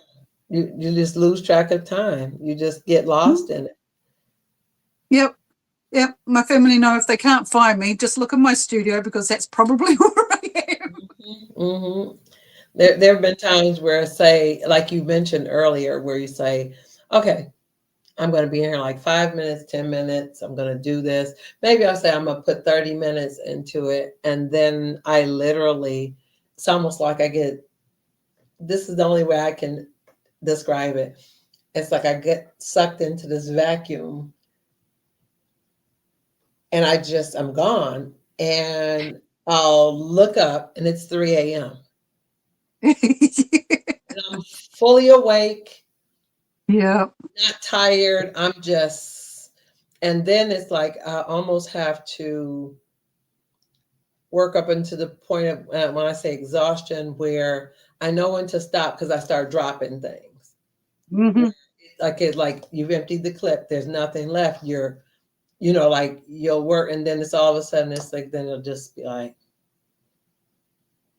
S1: you just lose track of time. You just get lost in it.
S2: Yep. Yep. My family know if they can't find me, just look at my studio because that's probably where I am.
S1: Hmm. There have been times where, say, like you mentioned earlier, where you say, okay, I'm going to be here like 5 minutes, 10 minutes. I'm going to do this. Maybe I'll say I'm going to put 30 minutes into it. And then I literally, it's almost like this is the only way I can describe it. It's like I get sucked into this vacuum, and I'm gone. And I'll look up and it's 3 a.m. and I'm fully awake,
S2: Yeah.
S1: not tired. And then it's like I almost have to work up into the point of, when I say exhaustion, where I know when to stop because I start dropping things.
S2: Hmm.
S1: Like you've emptied the clip, there's nothing left. Like you'll work, and then it's all of a sudden it's like then it'll just be like,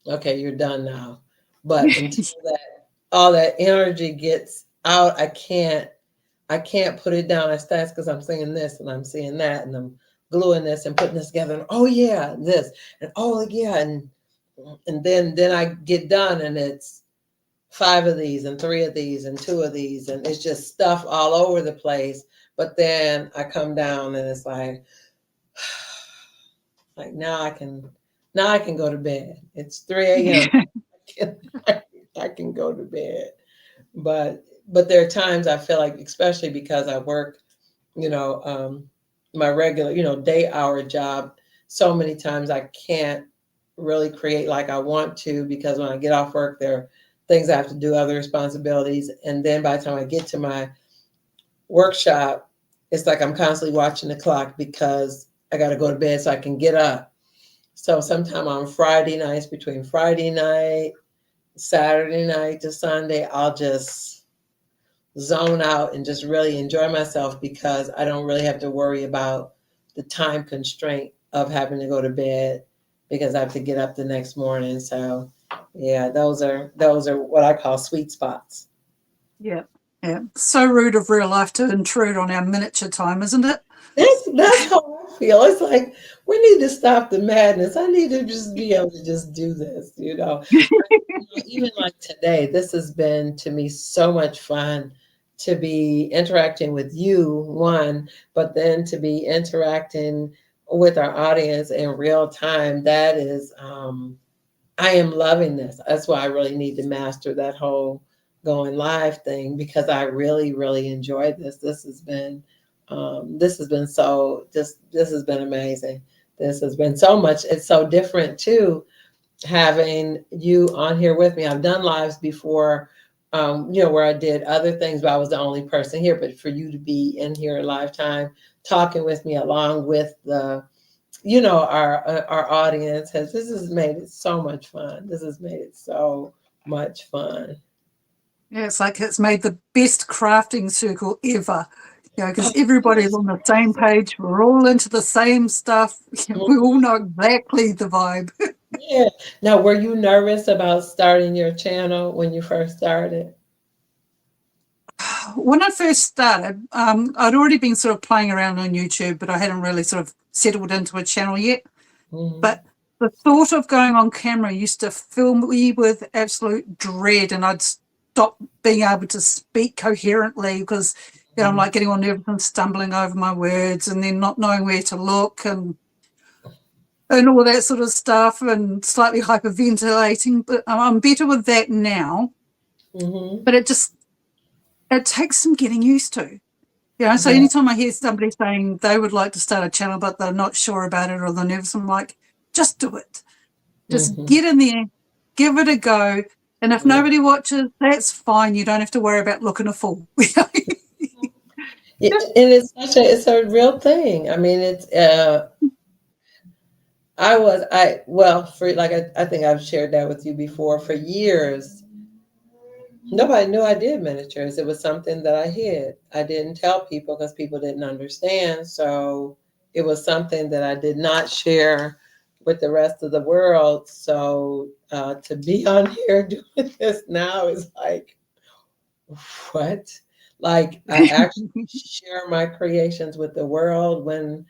S1: okay, you're done now. But until that all that energy gets out, I can't put it down as fast because I'm saying this and I'm saying that and I'm gluing this and putting this together and oh yeah, this and oh yeah, and then I get done and it's five of these and three of these and two of these and it's just stuff all over the place. But then I come down and it's like now I can go to bed. It's 3 a.m. I can go to bed. But there are times I feel like, especially because I work, you know, my regular, day hour job, so many times I can't really create like I want to because when I get off work, there are things I have to do, other responsibilities. And then by the time I get to my workshop, it's like I'm constantly watching the clock because I got to go to bed so I can get up. So sometime on Friday nights, between Friday night, Saturday night to Sunday, I'll just zone out and just really enjoy myself because I don't really have to worry about the time constraint of having to go to bed because I have to get up the next morning. So yeah, those are what I call sweet spots.
S2: Yeah, yeah. So rude of real life to intrude on our miniature time, isn't it?
S1: That's how I feel. It's like we need to stop the madness. I need to just be able to just do this. Even like today, this has been to me so much fun to be interacting with you, one, but then to be interacting with our audience in real time. That is, I am loving this. That's why I really need to master that whole going live thing because I really, really enjoyed this. This has been so, this has been amazing. This has been so much. It's so different too having you on here with me. I've done lives before, where I did other things, but I was the only person here. But for you to be in here live time, talking with me along with our audience this has made it so much fun. This has made it so much fun.
S2: Yeah, it's like it's made the best crafting circle ever. Because
S1: Oh,
S2: everybody's
S1: yes.
S2: on the same page. We're all into the same stuff. We all know exactly the vibe.
S1: Yeah. Now, were you nervous about starting your channel when you first started?
S2: When I first started, I'd already been sort of playing around on YouTube, but I hadn't really sort of settled into a channel yet.
S1: Hmm.
S2: But the thought of going on camera used to fill me with absolute dread, and I'd stop being able to speak coherently because I'm like getting all nervous and stumbling over my words, and then not knowing where to look, and all that sort of stuff, and slightly hyperventilating. But I'm better with that now.
S1: Hmm.
S2: But it takes some getting used to. So
S1: Yeah.
S2: anytime I hear somebody saying they would like to start a channel but they're not sure about it or they're nervous, I'm like, just do it. Just
S1: Hmm.
S2: get in there, give it a go. And if nobody watches, that's fine. You don't have to worry about looking a fool.
S1: Yeah, and it's a real thing. I mean, well, for like I think I've shared that with you before. For years, nobody knew I did miniatures. It was something that I hid. I didn't tell people because people didn't understand. So it was something that I did not share with the rest of the world. So to be on here doing this now is like, what? Like I actually share my creations with the world when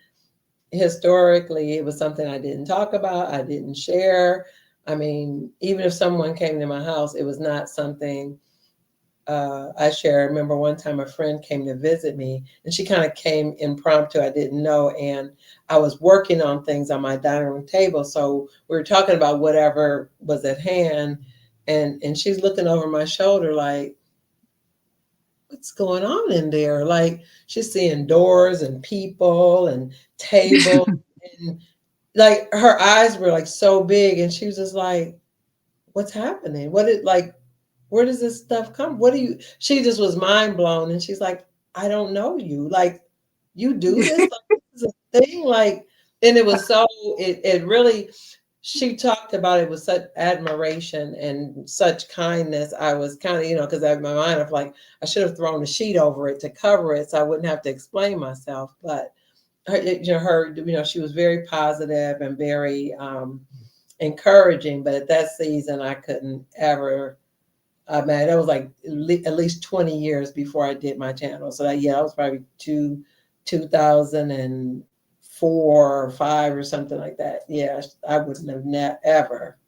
S1: historically it was something I didn't talk about, I didn't share. I mean, even if someone came to my house, it was not something I share. I remember one time a friend came to visit me and she kind of came impromptu. I didn't know. And I was working on things on my dining room table. So we were talking about whatever was at hand. And she's looking over my shoulder like, what's going on in there? Like she's seeing doors and people and tables. And like her eyes were like so big. And she was just like, what's happening? Where does this stuff come? She just was mind blown. And she's like, I don't know you. Like, you do this? Like, this is a thing? Like, and it was so, it really, she talked about it with such admiration and such kindness. I was kind of, because I had my mind of like, I should have thrown a sheet over it to cover it so I wouldn't have to explain myself. But her, she was very positive and very, encouraging, but at that season, I couldn't ever. I mean, that was like at least 20 years before I did my channel. So that, yeah, I was probably 2004 or 5 or something like that. Yeah, I wouldn't have ever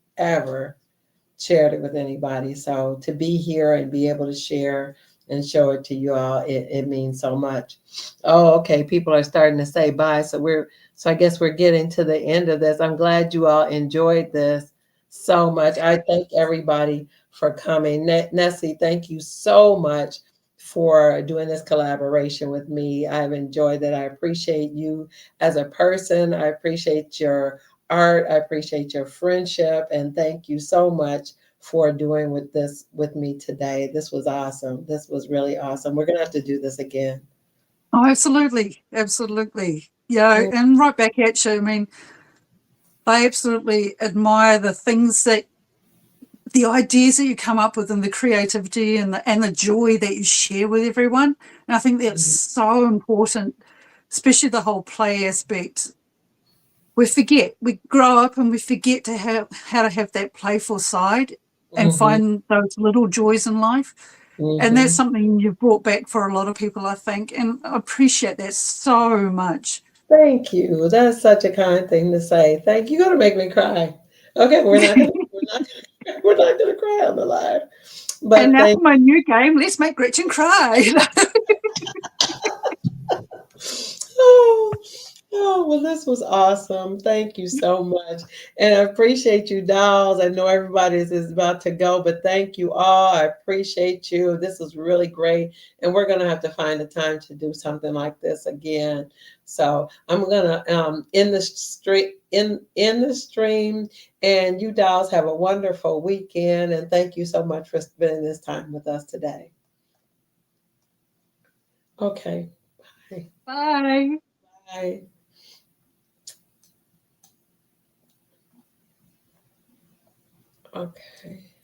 S1: shared it with anybody. So to be here and be able to share and show it to you all, it means so much. Oh, okay. People are starting to say bye. So I guess we're getting to the end of this. I'm glad you all enjoyed this so much. I thank everybody for coming. Nessie, thank you so much for doing this collaboration with me. I've enjoyed that. I appreciate you as a person. I appreciate your art. I appreciate your friendship. And thank you so much for doing with this with me today. This was awesome. This was really awesome. We're gonna have to do this again.
S2: Oh, absolutely, absolutely. Yeah,
S1: Mm,
S2: and right back at you. I mean, I absolutely admire the things that the ideas that you come up with and the creativity and the joy that you share with everyone. And I think that's
S1: mm,
S2: so important, especially the whole play aspect. We grow up and we forget to have how to have that playful side and
S1: mhm,
S2: find those little joys in life. And that's
S1: mhm.
S2: something you've brought back for a lot of people, I think. And I appreciate that so much.
S1: Thank you. That's such a kind thing to say. Thank you. You're gonna make me cry. Okay, we're not gonna cry on the live.
S2: And
S1: But
S2: now
S1: thank
S2: for my new game, let's make Gretchen cry.
S1: Oh, oh, well, this was awesome. Thank you so much. And I appreciate you, dolls. I know everybody is about to go, but thank you all. I appreciate you. This is really great. And we're going to have to find a time to do something like this again. So I'm going to end the in the stream. And you dolls have a wonderful weekend. And thank you so much for spending this time with us today. Okay. Bye.
S2: Bye.
S1: Bye. Okay.